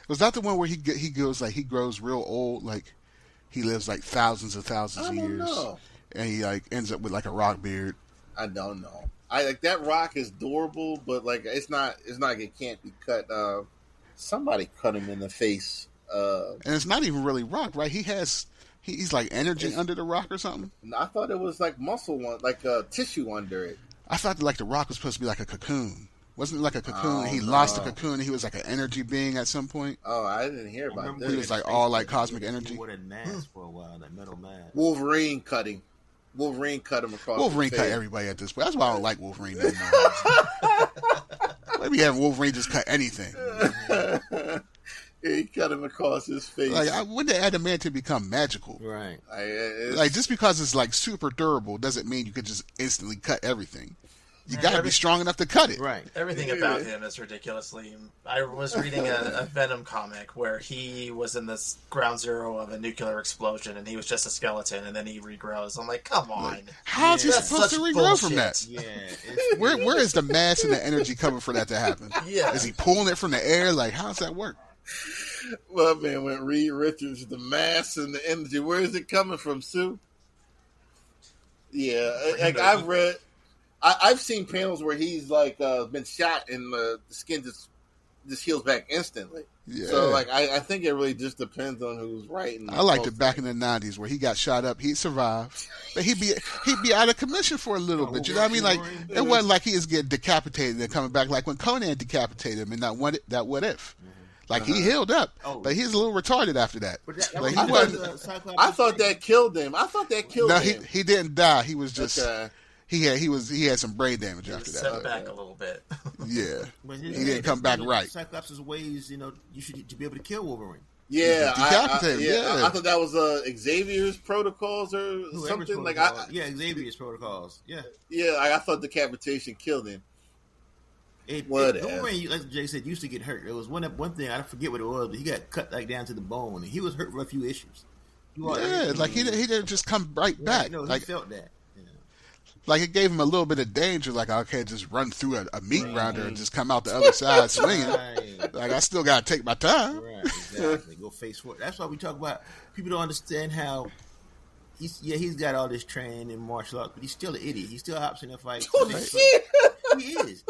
Was that the one where he goes like he grows real old, like he lives like thousands of years, know. And he like ends up with like a rock beard? I don't know. I like that rock is adorable, but like it's not like it can't be cut. Somebody cut him in the face. And it's not even really rock, right? He's like energy under the rock or something. I thought it was like muscle like tissue under it. I thought like the rock was supposed to be like a cocoon. Wasn't it like a cocoon? He lost the cocoon and he was like an energy being at some point. Oh, I didn't hear about that. He was like all like cosmic energy. He wore that mask for a while, that metal mask. Wolverine cut him across. Wolverine cut everybody at this point. That's why I don't like Wolverine no more. Maybe having Wolverine just cut anything. He cut him across his face. Like when did adamantium become magical? Right. Like just because it's like super durable doesn't mean you could just instantly cut everything. You got to be strong enough to cut it. Right. Everything about him is ridiculously. I was reading a Venom comic where he was in this ground zero of a nuclear explosion and he was just a skeleton and then he regrows. I'm like, come on. How is he supposed to regrow bullshit from that? Yeah. Where is the mass and the energy coming for that to happen? Yeah. Is he pulling it from the air? Like, how does that work? Well, man, when Reed Richards, the mass and the energy, where is it coming from, Sue? Yeah, like I've seen panels where he's like been shot and the skin just heals back instantly. Yeah. So like I think it really just depends on who's writing. I liked it back in the 90s where he got shot up, he survived, but he'd be out of commission for a little bit. You know what I mean? Like it wasn't like he was getting decapitated and coming back like when Conan decapitated him in that What If. Like he healed up, but he's a little retarded after that. Like, I thought that killed him. No, he didn't die. He was just he had some brain damage after that. Set back a little bit. Yeah, he didn't come back right. Cyclops' ways, you should be able to kill Wolverine. Yeah, decapitate him. I thought that was Xavier's protocols or something. Xavier's protocols. Yeah, I thought decapitation killed him. Wolverine, like Jay said, used to get hurt. There was one thing, I forget what it was, but he got cut like down to the bone, and he was hurt for a few issues. He didn't just come right back. No, he felt that. Yeah. Like it gave him a little bit of danger. Like I can't just run through a meat grinder and just come out the other side swinging. Right. Like I still got to take my time. Right, exactly. Go face forward. That's why we talk about people don't understand how. He's got all this training in martial arts, but he's still an idiot. He still hops in a fight. He is.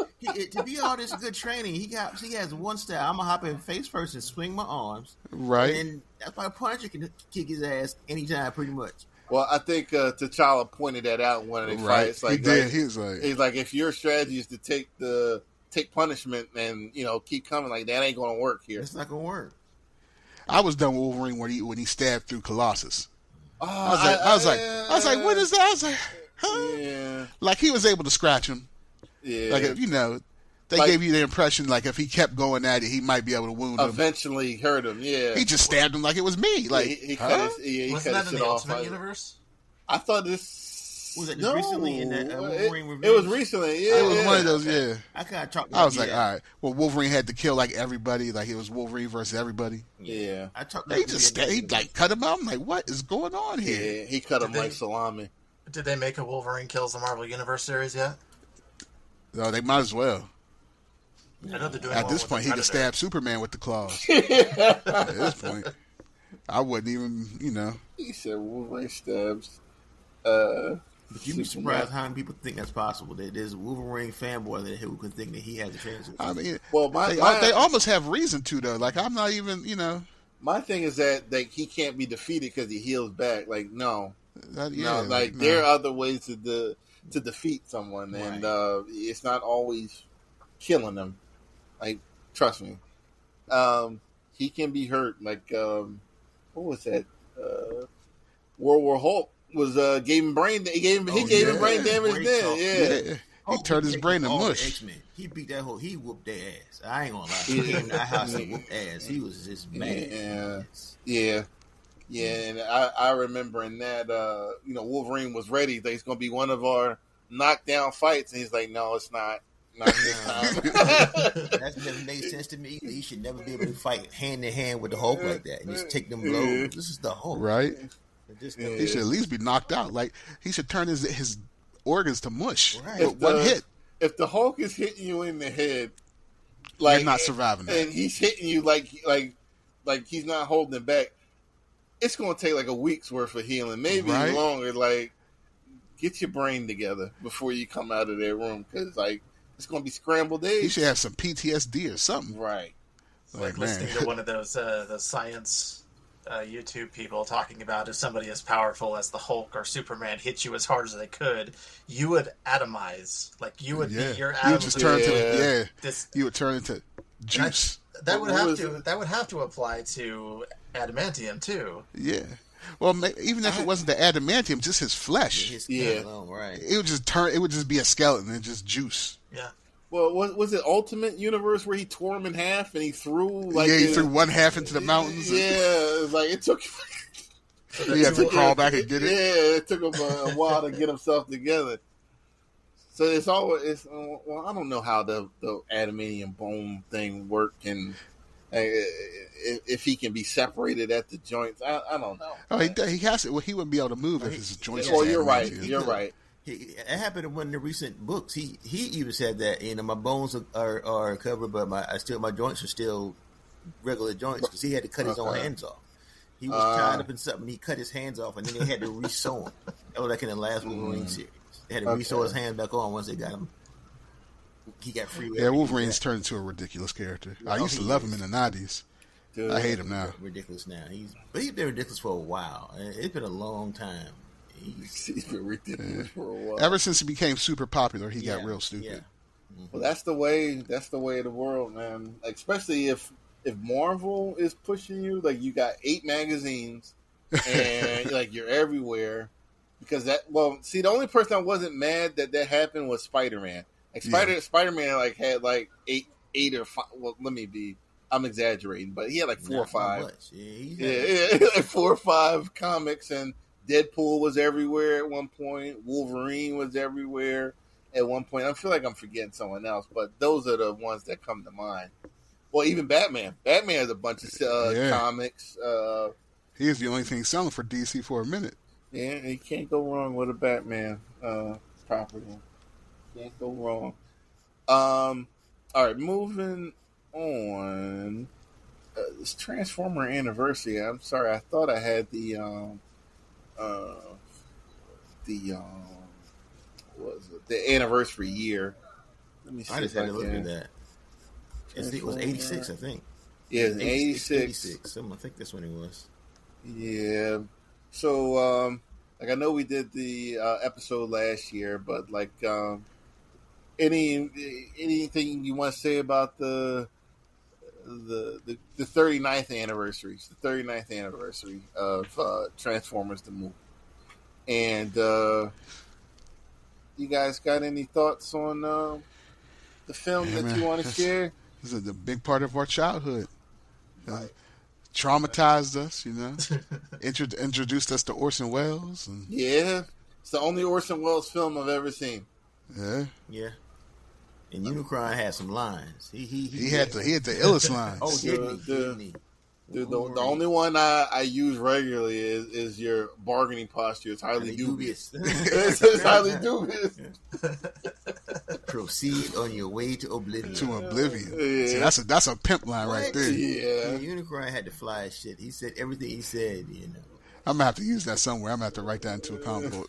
To be all this good training, he has one style. I'm gonna hop in face first and swing my arms. Right. And that's why a Punisher can kick his ass anytime, pretty much. Well, I think T'Challa pointed that out in one of the fights. Like, he did. He's like, if your strategy is to take punishment and keep coming, like that ain't gonna work here. It's not gonna work. I was done with Wolverine when he stabbed through Colossus. Oh, I was like, what is that? I was like, huh? Yeah. Like he was able to scratch him. Yeah. Like they gave you the impression like if he kept going at it, he might be able to wound him. Eventually hurt him. Yeah. He just stabbed him like it was me. Like he cut his, wasn't that in the Ultimate Universe? I thought this Was it No, recently in that Wolverine review? it was recently. Yeah, It was one of those. Yeah, I kind of chalked. I was like, all right. Well, Wolverine had to kill like everybody. Like it was Wolverine versus everybody. Yeah. I chalked. He like cut him out. I'm like, what is going on here? Yeah, he cut him like salami. Did they make a Wolverine Kills the Marvel Universe series yet? No, they might as well. I know they're doing At one this with point, the he could Predator. stab Superman with the claws. At this point, I wouldn't even, He said Wolverine stabs. But you'd be surprised how many people think that's possible. That there's a Wolverine fanboy that who can think that he has a chance. I mean, well, they almost have reason to though. Like I'm not even, My thing is that he can't be defeated because he heals back. Like no, no. There are other ways to defeat someone, Right. and it's not always killing them. Like trust me, he can be hurt. Like what was that? World War Hulk was gave him brain. He gave him brain damage. Then yeah. He turned his brain to mush. X-Men. He beat that whole. He whooped their ass. I ain't gonna lie. He came in that house and whooped ass. He was just mad. Yeah. And I remember in that Wolverine was ready. That he's gonna be one of our knockdown fights, and he's like, no, it's not. Not this time. That's never made sense to me. He should never be able to fight hand in hand with the Hulk like that and just take them blows. This is the Hulk, right? He should at least be knocked out. Like he should turn his organs to mush with one hit. If the Hulk is hitting you in the head, like you're not surviving that, and he's hitting you like he's not holding it back, it's going to take like a week's worth of healing, maybe longer. Like, get your brain together before you come out of that room, because like it's going to be scrambled eggs. You should have some PTSD or something, right? Like listening to one of those the science YouTube people talking about if somebody as powerful as the Hulk or Superman hit you as hard as they could, you would atomize. Like you would be your atoms. You would just turn you would turn into juice. That would have to apply to adamantium too. Yeah. Well, even if it wasn't the adamantium, just his flesh. His skin alone, right? It would just turn. It would just be a skeleton and just juice. Yeah. Well, was it Ultimate Universe where he tore him in half and he threw he threw one half into the mountains? Yeah, it was like it took. He had to crawl back and get it. Yeah, it took him a while to get himself together. So it's always well, I don't know how the adamantium bone thing worked, and if he can be separated at the joints, I don't know. Oh, he has to. Well, he wouldn't be able to move if his joints. Well, you're right. You're right. It happened in one of the recent books. He even said that my bones are covered, but my joints are still regular joints because he had to cut his own hands off. He was tied up in something. He cut his hands off, and then they had to re-sew him. That was like in the last Wolverine series. They had to re-sew his hands back on once they got him. He got free. Yeah, Wolverine's turned into a ridiculous character. I used to love him in the 90s. I hate him now. Ridiculous now. He's been ridiculous for a while. It's been a long time. He's been ridiculous for a while. Ever since he became super popular, he got real stupid. Yeah. Mm-hmm. Well, that's the way of the world, man. Like, especially if Marvel is pushing you, like you got 8 magazines and like you're everywhere. Because the only person I wasn't mad that happened was Spider-Man. Like Spider-Man like had like eight or 5. Well, I'm exaggerating, but he had like 4 or 5. Like 4 or 5 comics, and Deadpool was everywhere at one point. Wolverine was everywhere at one point. I feel like I'm forgetting someone else, but those are the ones that come to mind. Well, even Batman. Batman has a bunch of comics. He is the only thing selling for DC for a minute. Yeah, you can't go wrong with a Batman property. Can't go wrong. All right, moving on. This Transformer anniversary. I'm sorry, I thought I had the anniversary year. Let me see. I just had to look at that. It was 86, I think. Yeah, 86. I think that's when it was. Yeah. So, I know we did the episode last year, but anything you want to say about the 39th anniversary? It's the 39th anniversary of Transformers the movie. And you guys got any thoughts on the film that you want to share? This is a big part of our childhood. Traumatized us, introduced us to Orson Welles. And... Yeah. It's the only Orson Welles film I've ever seen. Yeah. Yeah. And Unicron had some lines. He had the illest lines. Oh, didn't he? Dude, the only one I use regularly is your bargaining posture. It's highly dubious. It's highly dubious. Proceed on your way to oblivion. Yeah. See, that's a pimp line right there. Yeah. Unicron had to fly his shit. He said everything he said, I'm gonna have to use that somewhere. I'm gonna have to write that into a comic book.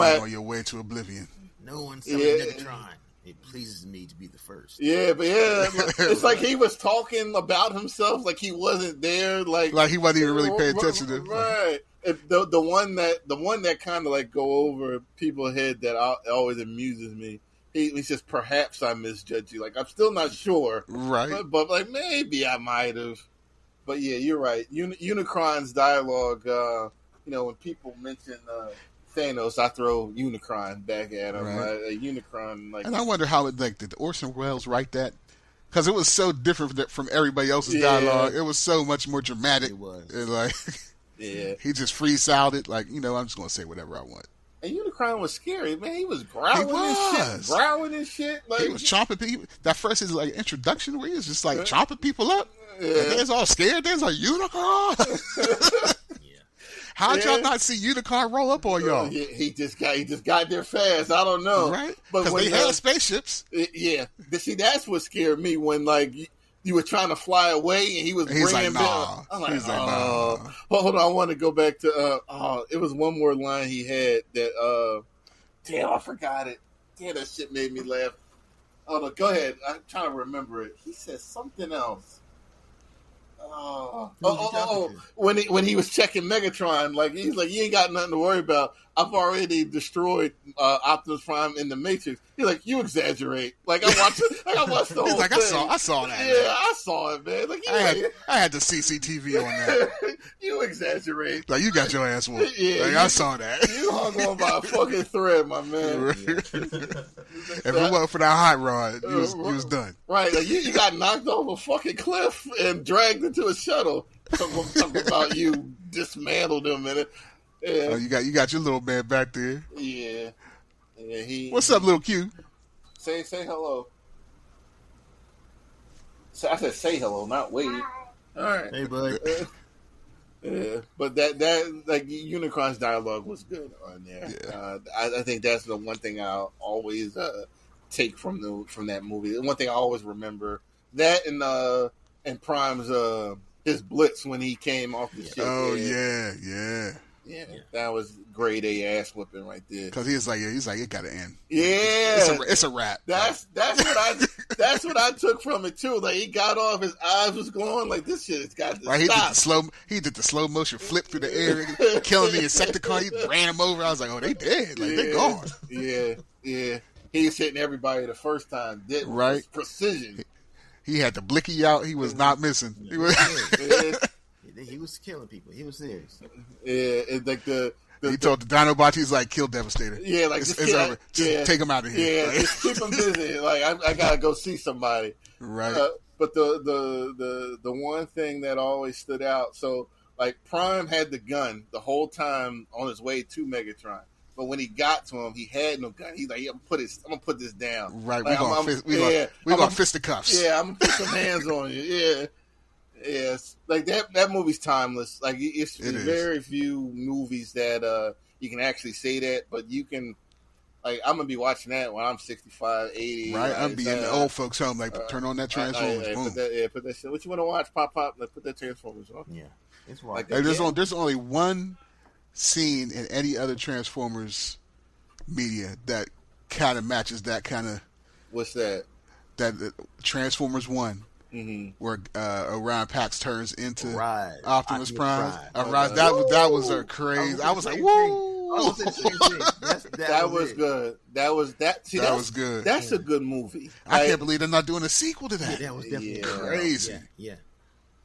On your way to oblivion. No one's telling Megatron. It pleases me to be the first. Yeah, but it's like he was talking about himself like he wasn't there, like he wasn't even really paying attention to. Right. The one that kind of like go over people's head that always amuses me. He says, "Perhaps I misjudged you." Like I'm still not sure, right? But like maybe I might have. But yeah, you're right. Unicron's dialogue. When people mention Thanos, I throw Unicron back at him. Right. Unicron, like, and I wonder how did Orson Welles write that? Because it was so different from everybody else's dialogue. It was so much more dramatic. It was. He just freestyled it. Like, I'm just gonna say whatever I want. And Unicron was scary, man. He was growling and shit. Like, he was chomping people. That first is like introduction where he was just like chomping people up. Yeah. And they're all scared. There's a Unicron. How'd y'all not see Unicron roll up on y'all? He just got there fast. I don't know, right? Because they had spaceships. Yeah, see, that's what scared me when like you were trying to fly away and he was bringing like, nah. I'm like, nah. Hold on, I want to go back to it was one more line he had that damn, I forgot it. Damn, that shit made me laugh. Oh no, go ahead. I'm trying to remember it. He said something else. When he was checking Megatron, like he's like, you ain't got nothing to worry about. I've already destroyed Optimus Prime in the Matrix. He's like, you exaggerate. Like I watched the whole thing. I saw that. Yeah, man. I saw it, man. Like I had the CCTV on that. You exaggerate. Like you got your ass whooped. Yeah, like, I saw that. You hung on by a fucking thread, my man. Right. If it wasn't for that hot rod, you was done. Right. Like you got knocked off a fucking cliff and dragged into a shuttle. Talking about you dismantled him and it. Yeah. Oh, you got your little man back there. Yeah. What's up, little Q? Say hello. I said say hello, not wait. All right. Hey, bud. Yeah, but that like Unicron's dialogue was good on there. Yeah. I think that's the one thing I'll always take from that movie. The one thing I always remember that and Prime's his blitz when he came off the ship. Oh yeah. Yeah, that was grade A ass whipping right there. Because he's like, it gotta end. Yeah, it's a wrap. That's what I took from it too. Like he got off, his eyes was glowing. Like this shit has got to stop. He did the slow motion flip through the air, killing the Insecticon. He ran him over. I was like, oh, they dead. Like they gone. Yeah. He was hitting everybody the first time. Right, precision. He had the blicky out. He was not missing. He was killing people. He was serious. Yeah, it's like he told the Dinobots, he's like, kill Devastator. Yeah, like it's over. Just take him out of here. Yeah, just keep him busy. Like I gotta go see somebody. Right. But the one thing that always stood out. So like Prime had the gun the whole time on his way to Megatron. But when he got to him, he had no gun. He's like, I'm gonna put this down. Right. Like, we're gonna fist the cuffs. Yeah, I'm gonna put some hands on you. Yeah. Yes, like that movie's timeless. Like it's very few movies that you can actually say that, but you can. Like I'm gonna be watching that when I'm 65, 80. Right, I'm be in the old folks' home. Like turn on that Transformers. Boom. Put that shit. What you want to watch? Pop. Like, put that Transformers on. Yeah, it's like there's only one scene in any other Transformers media that kind of matches that kind of. What's that? That Transformers 1. Mm-hmm. Where Orion Pax turns into Optimus Prime. That was a crazy. I was like, woo! That was good. That was good. That's a good movie. I can't believe they're not doing a sequel to that. Yeah, that was definitely crazy. Yeah.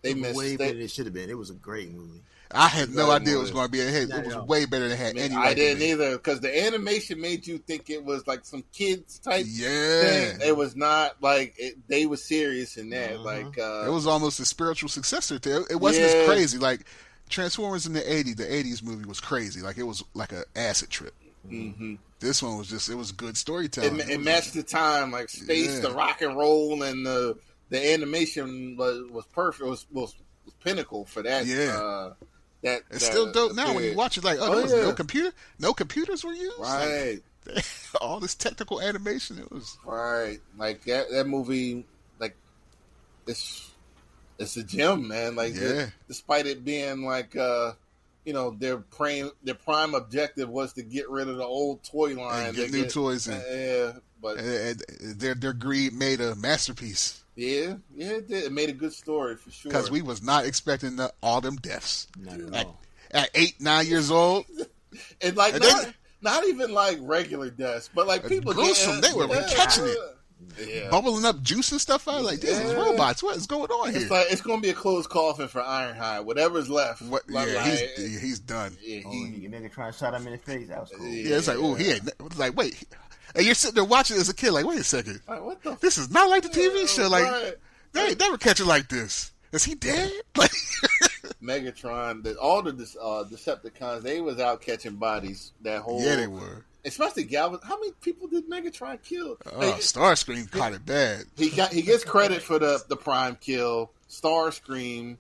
They missed way better than it should have been. It was a great movie. I had no idea it was going to be a hit. It was way better than it had any. I didn't either because the animation made you think it was like some kids type thing. It was not like they were serious in that. Like it was almost a spiritual successor to it. It wasn't as crazy. Like Transformers in the '80s movie was crazy. Like, it was like an acid trip. Mm-hmm. This one was just, it was good storytelling. It matched the time, like space, the rock and roll, and the animation was perfect. Was pinnacle for that. Yeah. It's still dope now when you watch it. Like, there was no computers were used. Right. Like, all this technical animation. It was right. Like that movie. Like, it's a gem, man. Like, despite it being like, their prime objective was to get rid of the old toy line and get new toys. But their greed made a masterpiece. Yeah, it did. It made a good story for sure. Because we was not expecting all them deaths. Not at all. At 8, 9 years old. And like, not even like regular deaths, but like people gruesome. They were catching it. Yeah. Bubbling up juice and stuff out. Like, this is robots. What is going on here? It's like, it's going to be a closed coffin for Ironhide. Whatever's left. He's done. Yeah, you nigga trying to shot him in the face. That was cool. Yeah, it's like, he ain't. It's like, wait. And you're sitting there watching it as a kid, like, wait a second. Like, what the? This is not like the TV show. Like, they ain't never catch it like this. Is he dead? Like, Megatron, all the Decepticons, they was out catching bodies. That whole they were. Especially Galvan. How many people did Megatron kill? Starscream caught it bad. He gets credit for the Prime kill. Starscream,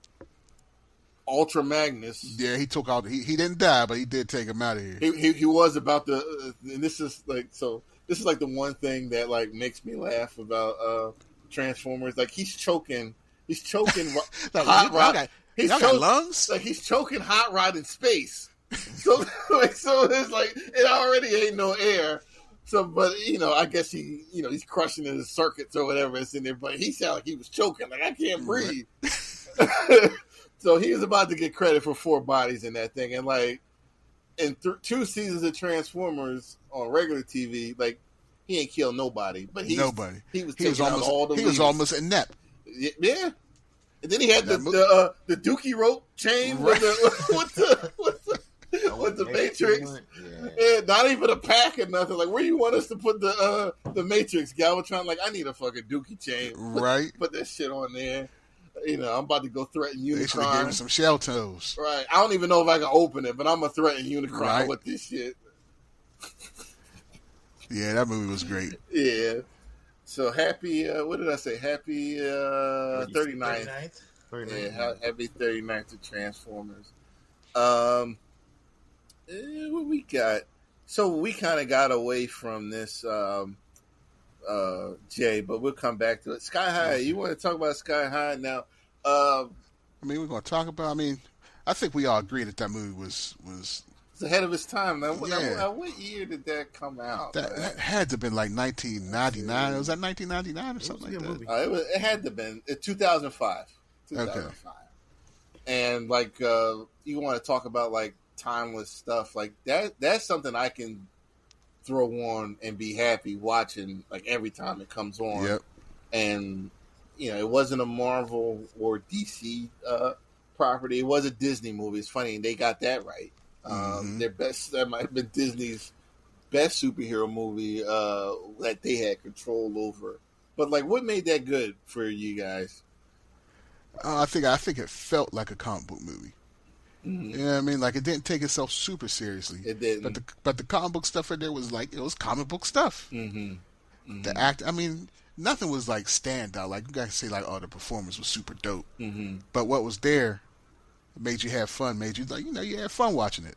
Ultra Magnus. Yeah, he took out. He didn't die, but he did take him out of here. He was about to. And this is like so. This is like the one thing that like makes me laugh about Transformers. Like, he's choking. He's choking like, Hot Rod. He's got lungs. Like, he's choking Hot Rod in space. So it's like it already ain't no air. So, but I guess he's crushing his circuits or whatever it's in there. But he sounded like he was choking. Like, I can't breathe. So he was about to get credit for 4 bodies in that thing, and like in 2 seasons of Transformers on regular TV, like, he ain't killed nobody. But he was taking out all the. He was almost inept. Yeah. And then he had the Dookie rope chain with the Matrix. Yeah, not even a pack or nothing. Like, where you want us to put the Matrix? Galvatron, like, I need a fucking Dookie chain. Right. Put that shit on there. I'm about to go threaten Unicron. They should have given him some shell toes. Right. I don't even know if I can open it, but I'm going to threaten Unicron with this shit. Yeah, that movie was great. Yeah. So happy, what did I say? Happy 39th. Yeah, happy 39th to Transformers. What we got? So we kind of got away from this, Jay, but we'll come back to it. Sky High, you want to talk about Sky High now? We're going to talk about, I think we all agree that movie was it's ahead of its time. Now, what year did that come out? That had to have been like 1999. Was that 1999 or something like that? It had to have been 2005. 2005. Okay. And like you want to talk about like timeless stuff like that? That's something I can throw on and be happy watching like every time it comes on. Yep. And it wasn't a Marvel or DC property. It was a Disney movie. It's funny, and they got that right. That might have been Disney's best superhero movie that they had control over. But like, what made that good for you guys? I think it felt like a comic book movie. Mm-hmm. You know what I mean? Like, it didn't take itself super seriously. It didn't. But the comic book stuff in there was like, it was comic book stuff. Mm-hmm. Mm-hmm. The act, nothing was like stand out. Like, you guys say like, oh, the performance was super dope. Mm-hmm. But what was there made you have fun, made you like, you had fun watching it,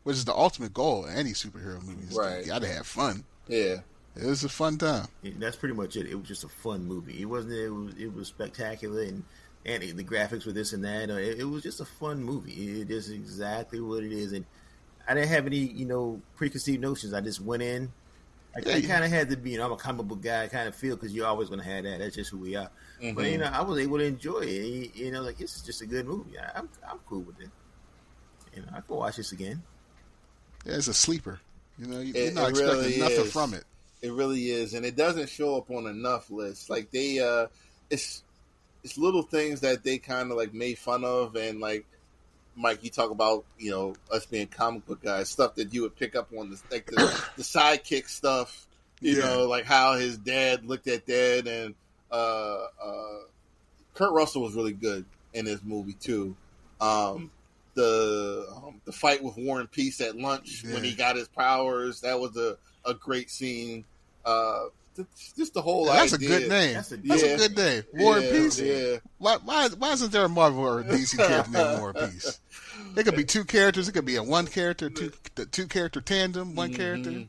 which is the ultimate goal of any superhero movie. Right. You gotta have fun. Yeah. It was a fun time. That's pretty much it. It was just a fun movie. It wasn't. It was spectacular, and the graphics were this and that. It was just a fun movie. It is exactly what it is, and I didn't have any preconceived notions. I just went in. I kind of had to be. I'm a comic book guy. Kind of feel because you're always going to have that. That's just who we are. Mm-hmm. But I was able to enjoy it. Like, this is just a good movie. I'm cool with it. I can watch this again. Yeah, it's a sleeper. You're not expecting really nothing from it. It really is, and it doesn't show up on enough lists. Like it's little things that they kind of like made fun of, and like Mike, you talk about us being comic book guys, stuff that you would pick up on the sidekick stuff. You know, like how his dad looked at that, and Kurt Russell was really good in this movie too. the fight with War and Peace at lunch when he got his powers. That was a great scene. Just the whole that's idea. A good name. That's a good name. War and Peace. Yeah. Why isn't there a Marvel or a DC character named War and Peace? It could be two characters. It could be a one character, two character tandem, one character.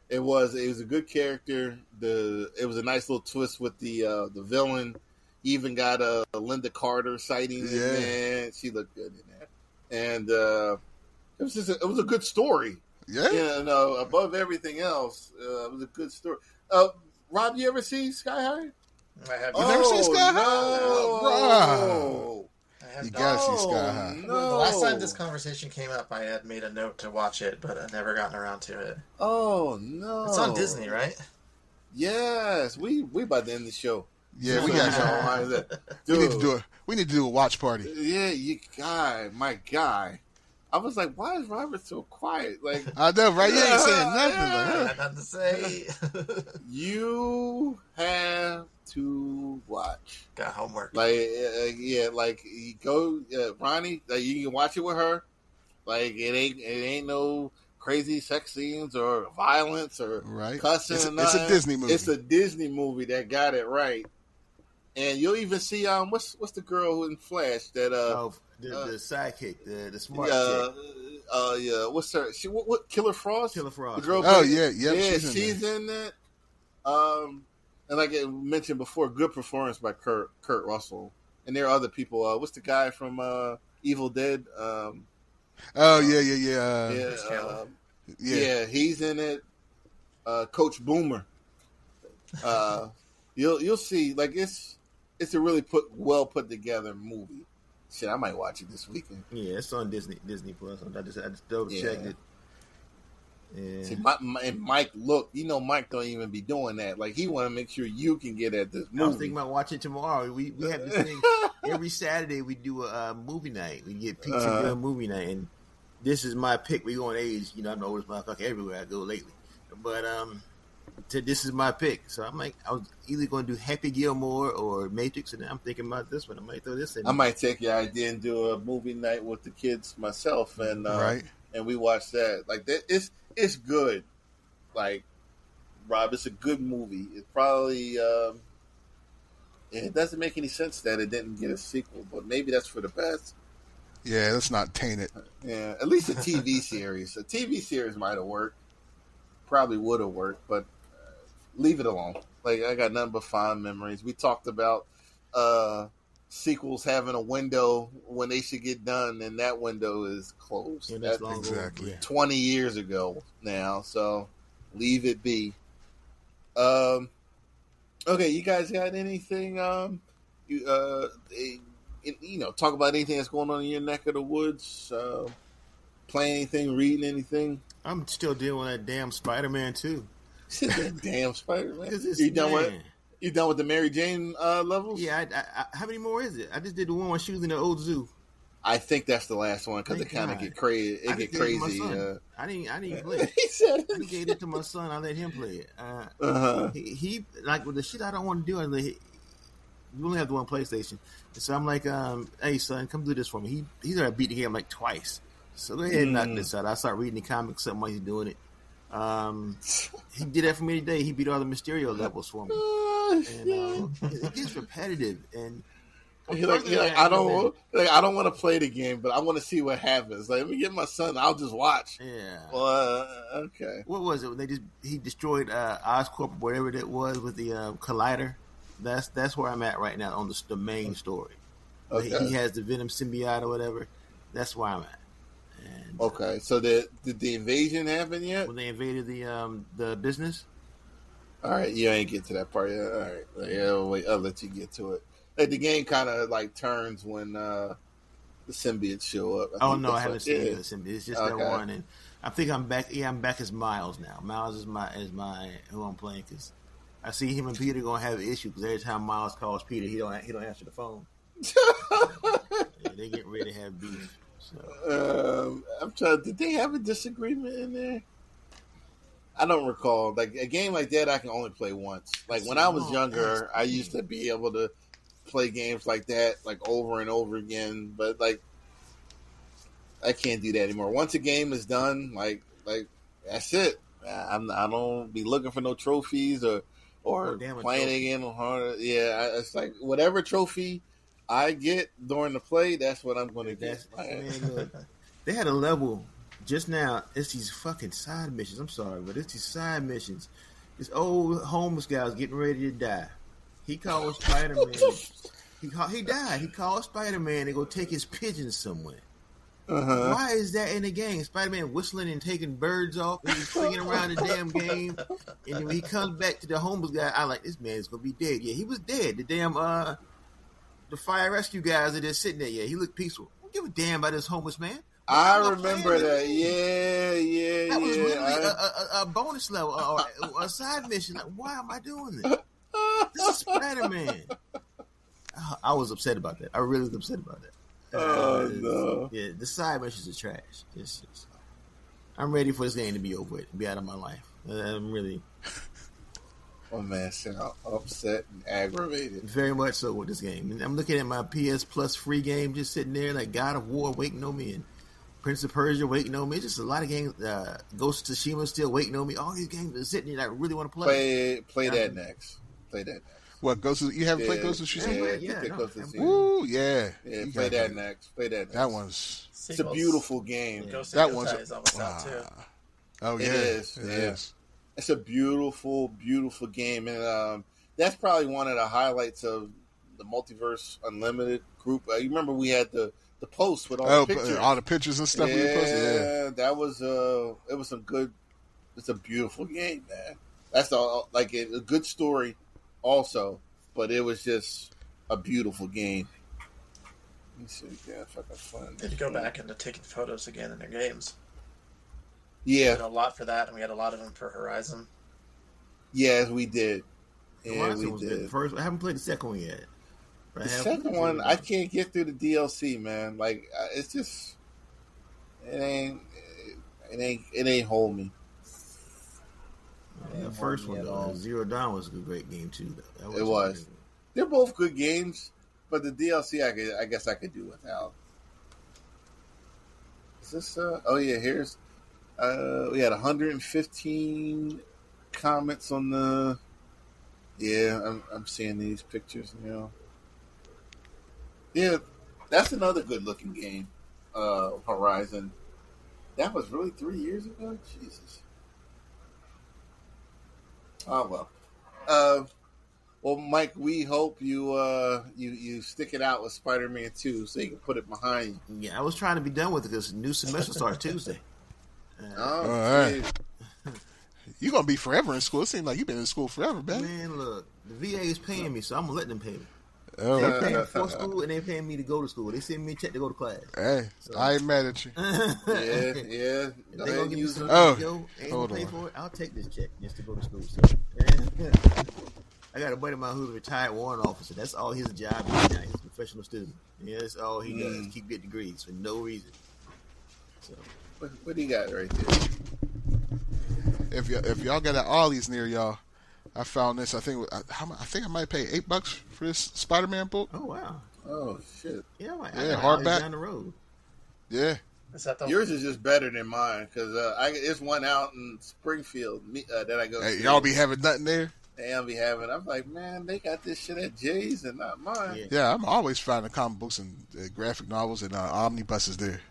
It was a good character. It was a nice little twist with the villain. He even got a Linda Carter sighting in there. She looked good in that. And it was a good story. Yeah. Above everything else, it was a good story. Rob, you ever see Sky High? I have. You never seen Sky High? No. You gotta see Sky High. No. The last time this conversation came up, I had made a note to watch it, but I've never gotten around to it. Oh no! It's on Disney, right? Yes, we about to end the show. Yeah, we got you. We need to do a watch party. Yeah, my guy. I was like, why is Robert so quiet? Like, I know, right? You ain't saying nothing. I had nothing to say. You have to watch. Got homework. Like, you go, Ronnie. Like, you can watch it with her. Like, it ain't no crazy sex scenes or violence or cussing. It's a Disney movie. It's a Disney movie that got it right. And you'll even see what's the girl who in Flash that the sidekick, the smart chick. What's her? What Killer Frost? Killer Frost. The girl she's in that. And like I mentioned before, good performance by Kurt Russell. And there are other people. What's the guy from Evil Dead? He's in it. Coach Boomer. You'll see. Like it's a really well put together movie. Shit, I might watch it this weekend. Yeah, it's on Disney Plus. I just double checked it. Yeah. See, Mike, look, Mike don't even be doing that. Like, he want to make sure you can get at this movie. I was thinking about watching tomorrow. We have this thing every Saturday. We do a movie night. We get pizza and movie night, and this is my pick. We go on age. I know this motherfucker everywhere I go lately, but this is my pick. So I'm like, I was either going to do Happy Gilmore or Matrix, and I'm thinking about this one. I might throw this in. I might take your idea and do a movie night with the kids myself, and and we watch that. Like that, it's good. Like, Rob, it's a good movie. It probably it doesn't make any sense that it didn't get a sequel, but maybe that's for the best. Yeah, let's not taint it. Yeah, at least a TV series. A TV series might have worked. Probably would have worked, but leave it alone. Like, I got nothing but fond memories. We talked about sequels having a window when they should get done, and that window is closed. Yeah, that's exactly 20 years ago now, so leave it be. Okay, you guys got anything? Talk about anything that's going on in your neck of the woods. Playing anything, reading anything? I'm still dealing with that damn Spider-Man too. That damn Spider-Man. You done with the Mary Jane levels? Yeah. I, how many more is it? I just did the one where she was in the old zoo. I think that's the last one because it kind of get crazy. I didn't play it. I gave it to my son. I let him play it. He like with the shit I don't want to do. You only have the one PlayStation, so I'm like, hey son, come do this for me. He's already beat the game like twice. So go ahead and knock this out. I start reading the comics something while he's doing it. He did that for me today. He beat all the Mysterio levels for me. And it gets repetitive. And I don't want to play the game, but I want to see what happens. Like, let me get my son. I'll just watch. Yeah. Well, okay. What was it? He destroyed Oscorp, whatever it was, with the Collider. That's where I'm at right now on the main story. Okay. He has the Venom symbiote or whatever. That's where I'm at. And, okay, so did the invasion happen yet? When they invaded the business? All right, you ain't get to that part yet. All right, wait, I'll let you get to it. Like, the game kind of like turns when the symbiotes show up. I haven't seen the symbiote. It's just that one, and I think I'm back. Yeah, I'm back as Miles now. Miles is my who I'm playing because I see him and Peter gonna have an issue because every time Miles calls Peter, he don't answer the phone. They get ready to have beef. So. I'm trying. Did they have a disagreement in there? I don't recall. Like, a game like that, I can only play once. Like, when I was younger, I used to be able to play games like that, like, over and over again. But, like, I can't do that anymore. Once a game is done, like that's it. I don't be looking for no trophies or playing again on hard. Yeah, it's like whatever trophy I get during the play, that's what I'm going to get. Man, look, they had a level just now. It's these fucking side missions. I'm sorry, but it's these side missions. This old homeless guy was getting ready to die. He called Spider-Man. He died. He called Spider-Man to go take his pigeons somewhere. Why is that in the game? Spider-Man whistling and taking birds off and he's swinging around the damn game. And then when he comes back to the homeless guy, I like, this man's going to be dead. Yeah, he was dead. The damn, the fire rescue guys are just sitting there. Yeah, he looked peaceful. I don't give a damn about this homeless man. I remember that. Yeah. That was literally a bonus level or a side mission. Like, why am I doing this? This is Spider-Man. I was upset about that. I really was upset about that. No. Yeah, the side missions are trash. I'm ready for this game to be over with, be out of my life. I'm really. Oh man, sound upset and aggravated. Very much so with this game. And I'm looking at my PS Plus free game just sitting there like God of War waiting on me and Prince of Persia waiting on me. Just a lot of games. Ghost of Tsushima still waiting on me. All these games are sitting there that I really want to play. Play that next. What Ghost of, you haven't played Ghost of Tsushima? Woo, yeah. Play that next. That one's. It's a beautiful game. That one's almost out too. Oh yeah, it is. It's a beautiful, beautiful game, and that's probably one of the highlights of the Multiverse Unlimited group. You remember we had the post with all the pictures, and stuff. Yeah, we posted. Yeah, that was it was some good. It's a beautiful game, man. That's all like a good story, also, but it was just a beautiful game. Let me see if I can find. Did you go back into taking photos again in their games? Yeah, we did a lot for that, and we had a lot of them for Horizon. Yes, we did. Yeah, we did. First, I haven't played the second one yet. The second one, I can't get through the DLC, man. Like, it's just it ain't hold me. The first one, Zero Dawn, was a great game too. It was. They're both good games, but the DLC, I guess I could do without. Is this? Oh yeah, here's. We had 115 comments on the. Yeah, I'm seeing these pictures now. Yeah, that's another good-looking game. Horizon. That was really 3 years ago. Jesus. Oh well. Well, Mike, we hope you stick it out with Spider-Man 2 so you can put it behind you. Yeah, I was trying to be done with it because new semester starts Tuesday. All right. You're going to be forever in school. It seems like you've been in school forever, man. Man, look, the VA is paying me, so I'm going to let them pay me. Oh. They're paying for school, and they're paying me to go to school. They send me a check to go to class. Hey, so. I ain't mad at you. Yeah. If they're going to give me some to pay for it, I'll take this check just to go to school. So. I got a buddy of mine who's a retired warrant officer. That's all his job is now. He's a professional student. Yeah, that's all he does. Keep getting degrees for no reason. So. What do you got right there? If y'all got an Ollie's near y'all, I found this. I think I might pay $8 for this Spider-Man book. Oh wow! Oh shit! Yeah, hardback down the road. Yeah. Is that yours is just better than mine because it's one out in Springfield that I go. Hey, y'all be having nothing there. I'll be having. I'm like, man, they got this shit at Jay's and not mine. Yeah, I'm always finding comic books and graphic novels and omnibuses there.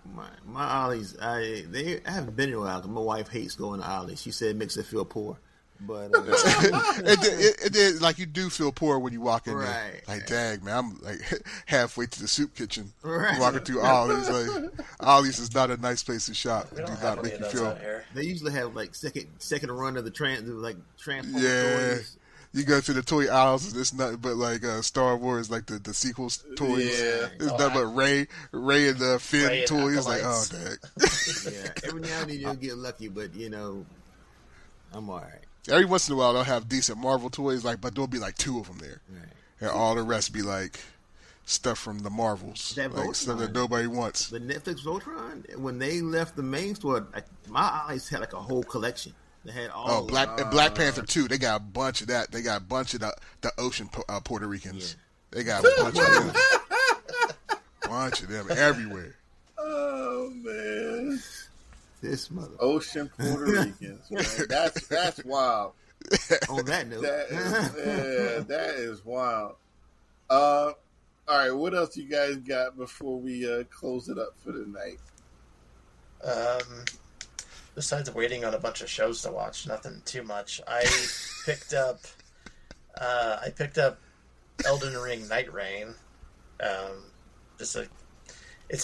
My Ollie's, I haven't been in a while because my wife hates going to Ollie's. She said it makes her feel poor. But it did, like you do feel poor when you walk in there. Like, dang, man, I'm like halfway to the soup kitchen walking through Ollie's. Like, Ollie's is not a nice place to shop. It do not make you feel. They usually have like second run of the transport. Yeah. Toys. You go to the toy aisles, and it's nothing but like Star Wars, like the sequels toys. Yeah. It's nothing but Ray and the Finn toys. Like, oh, dang. Yeah, every now and then you'll get lucky, but I'm all right. Every once in a while, they'll have decent Marvel toys, but there'll be like 2 of them there. Right. And all the rest be like stuff from the Marvels. Like stuff that nobody wants. The Netflix Voltron, when they left the main store, my Ollie's had like a whole collection. They had all Black Panther 2, they got a bunch of that. They got a bunch of the ocean Puerto Ricans. Yeah. They got a bunch of them. Bunch of them everywhere. Oh, man. This mother. Ocean Puerto Ricans, man. That's wild. On that note. That is wild. All right, what else you guys got before we close it up for the night? Besides waiting on a bunch of shows to watch, nothing too much. I picked up Elden Ring Night Rain. It's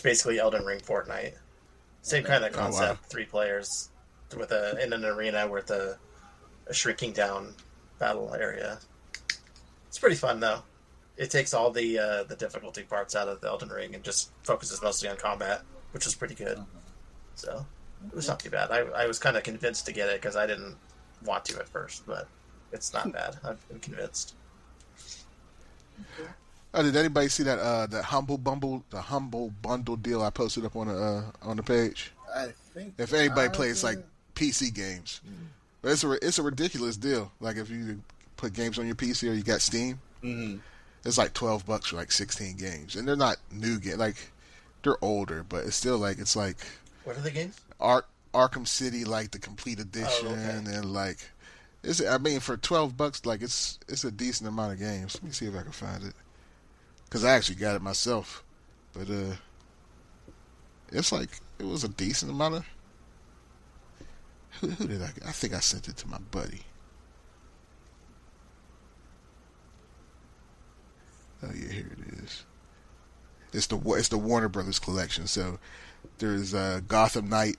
basically Elden Ring Fortnite. Same kind of concept. Oh, wow. 3 players in an arena with a shrinking down battle area. It's pretty fun though. It takes all the difficulty parts out of the Elden Ring and just focuses mostly on combat, which is pretty good. So it was not too bad. I was kind of convinced to get it because I didn't want to at first, but it's not bad. I've been convinced. Oh, did anybody see that humble bundle deal I posted up on the page? I think if anybody plays like PC games, but it's a ridiculous deal. Like if you put games on your PC or you got Steam, it's like $12 for like 16 games, and they're not new games. Like they're older, but it's still like it's like what are the games? Arkham City, like the complete edition, and like I mean for $12, like it's a decent amount of games. Let me see if I can find it. Because I actually got it myself. But it's like, it was a decent amount of... Who did I get? I think I sent it to my buddy. Oh yeah, here it is. It's the Warner Brothers collection. So there's Gotham Knight,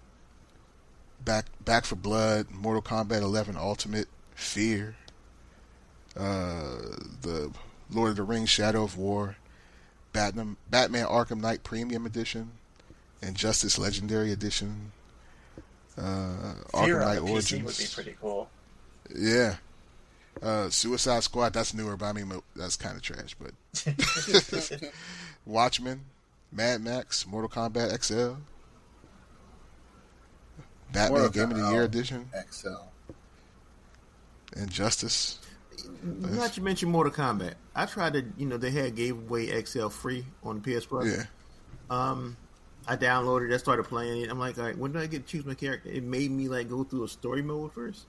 Back for Blood, Mortal Kombat 11 Ultimate, Fear, the Lord of the Rings Shadow of War, Batman Arkham Knight Premium Edition, Injustice Legendary Edition, Arkham Knight Origins. PC would be pretty cool. Yeah. Suicide Squad, that's newer, but I mean, that's kind of trash. But Watchmen, Mad Max, Mortal Kombat XL, Batman Game of the Year Edition, XL, Injustice. Not to mention Mortal Kombat. I tried to, they gave away XL free on the PS Plus. Yeah. I downloaded it. I started playing it. I'm like, all right, when do I get to choose my character? It made me like go through a story mode first.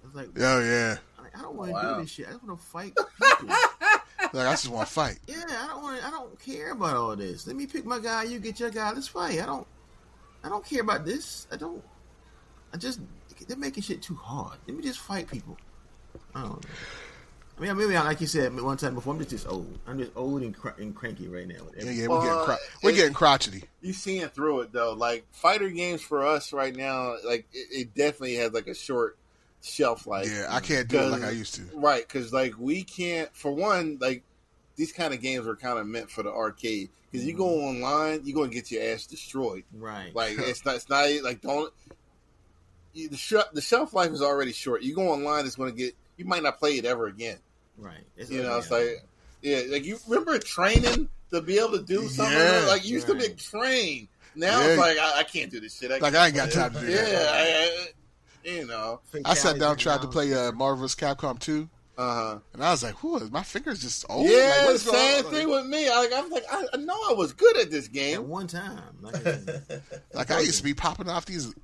I was like, oh yeah. I don't want to do this shit. I just want to fight people. Like I just want to fight. Yeah, I don't care about all this. Let me pick my guy. You get your guy. Let's fight. I don't care about this. They're making shit too hard. Let me just fight people. I don't know. I mean, maybe like you said one time before, I'm just old. I'm just old and cranky right now. Yeah, we're getting crotchety. You seeing through it though. Like fighter games for us right now, like it definitely has like a short shelf life. Yeah, I can't do it like I used to. Right, because like we can't. For one, like these kind of games are kind of meant for the arcade. Because you go online, you're gonna get your ass destroyed. Right. Like it's not like don't. The shelf life is already short. You go online, it's going to get. You might not play it ever again. Right. It's like, yeah, like you remember training to be able to do something. Yeah, like you used to be trained. Now it's like I can't do this shit. I ain't got time to do that. Yeah, I sat down and tried to play Marvel's Capcom 2. And I was like, "Whoa, my fingers just old." Yeah, like, same thing with me. I was like, I know I was good at this game at one time. Like I used to be popping off these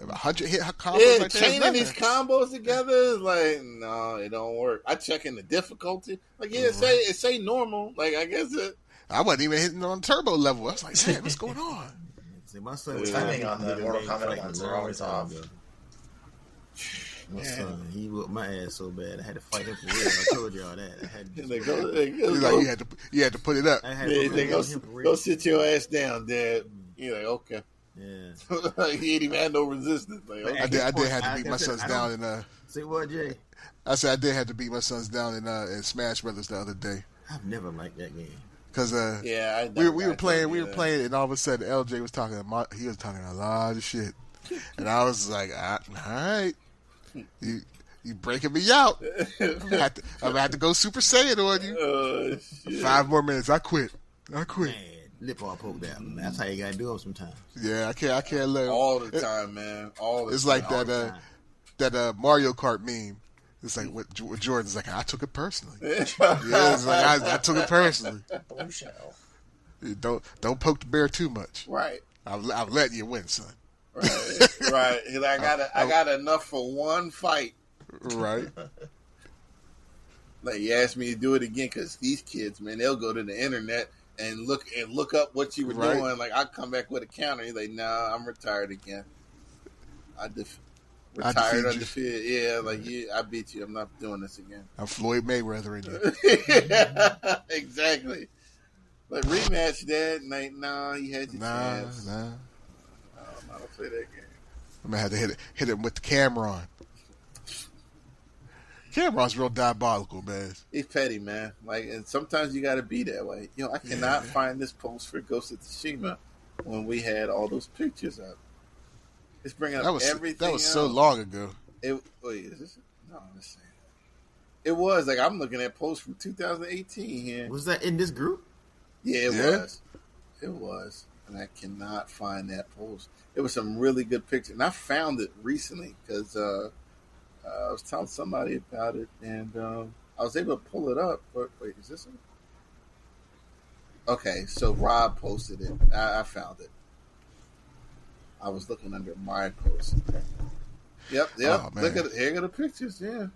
100 hit combos. Yeah, like chaining these combos together is like, no, it don't work. I check in the difficulty. Like, yeah, it say normal. Like, I guess it. I wasn't even hitting on turbo level. I was like, damn, what's going on? See, my son was timing on the Mortal Kombat ones are always off. My son, he whooped my ass so bad I had to fight him for real. I told y'all that. I had to. You had to put it up. I had to go sit your ass down, Dad. You're like, okay. Yeah. He ain't even had no resistance. Like, okay. I did have to beat my sons down in say what, Jay? I said I did have to beat my sons down in Smash Brothers the other day. I've never liked that game. Because we were playing, and all of a sudden LJ was talking. He was talking a lot of shit, and I was like, all right, you breaking me out. I'm gonna have to go Super Saiyan on you. 5 more minutes. I quit. Man, lip all poked out. Man. That's how you gotta do them sometimes. Yeah, I can't let all the time, man. It's like that Mario Kart meme. It's like what Jordan's like. I took it personally. Yeah, it's like I took it personally. Blue shell. Don't poke the bear too much. Right. I'll let you win, son. Right. He's like, I got enough for one fight. Right. Like, you asked me to do it again because these kids, man, they'll go to the internet and look up what you were doing. Like, I'll come back with a counter. He's like, nah, I'm retired again. Retired undefeated. Yeah, like, I beat you. I'm not doing this again. I'm Floyd Mayweather in you. Yeah, exactly. Like, rematch that. Like, nah, you had your chance. Nah. I don't play that game. I'm gonna have to hit him with the camera on. Cameron's real diabolical, man. He's petty, man. Like, and sometimes you got to be that way. I cannot find this post for Ghost of Tsushima when we had all those pictures up. It's bringing up everything. That was so long ago. Is this? No, let's see. It was like I'm looking at posts from 2018 here. Was that in this group? Yeah, it was. It was, and I cannot find that post. It was some really good pictures, and I found it recently because. I was telling somebody about it, and I was able to pull it up. But wait, is this it? Okay, so Rob posted it. I found it. I was looking under my post. Yep. Oh, Look at it. Here are the pictures. Yeah,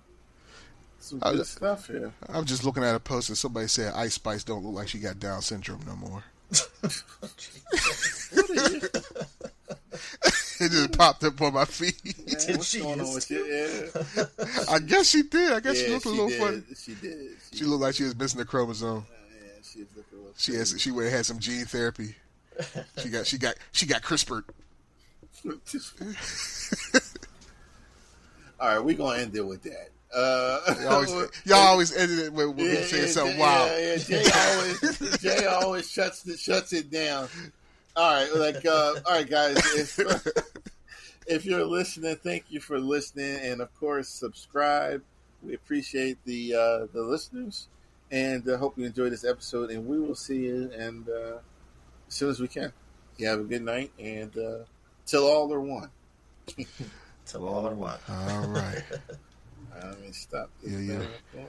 some good stuff here. I'm just looking at a post, and somebody said Ice Spice don't look like she got Down syndrome no more. What are you? It just popped up on my feed. Man, what's going on with you? Yeah. I guess she did. I guess she looked a little funny. She did. She looked like she was missing a chromosome. Yeah, she was looking a little. She went and had some gene therapy. She got CRISPR'd. All right, we're gonna end it with that. Y'all always ended it with me saying something wild. Yeah. Jay always shuts it down. All right, guys. If you're listening, thank you for listening, and of course, subscribe. We appreciate the listeners, and hope you enjoyed this episode. And we will see you as soon as we can. You have a good night, and till all are one. Till all are one. All right. Let me stop this. Yeah.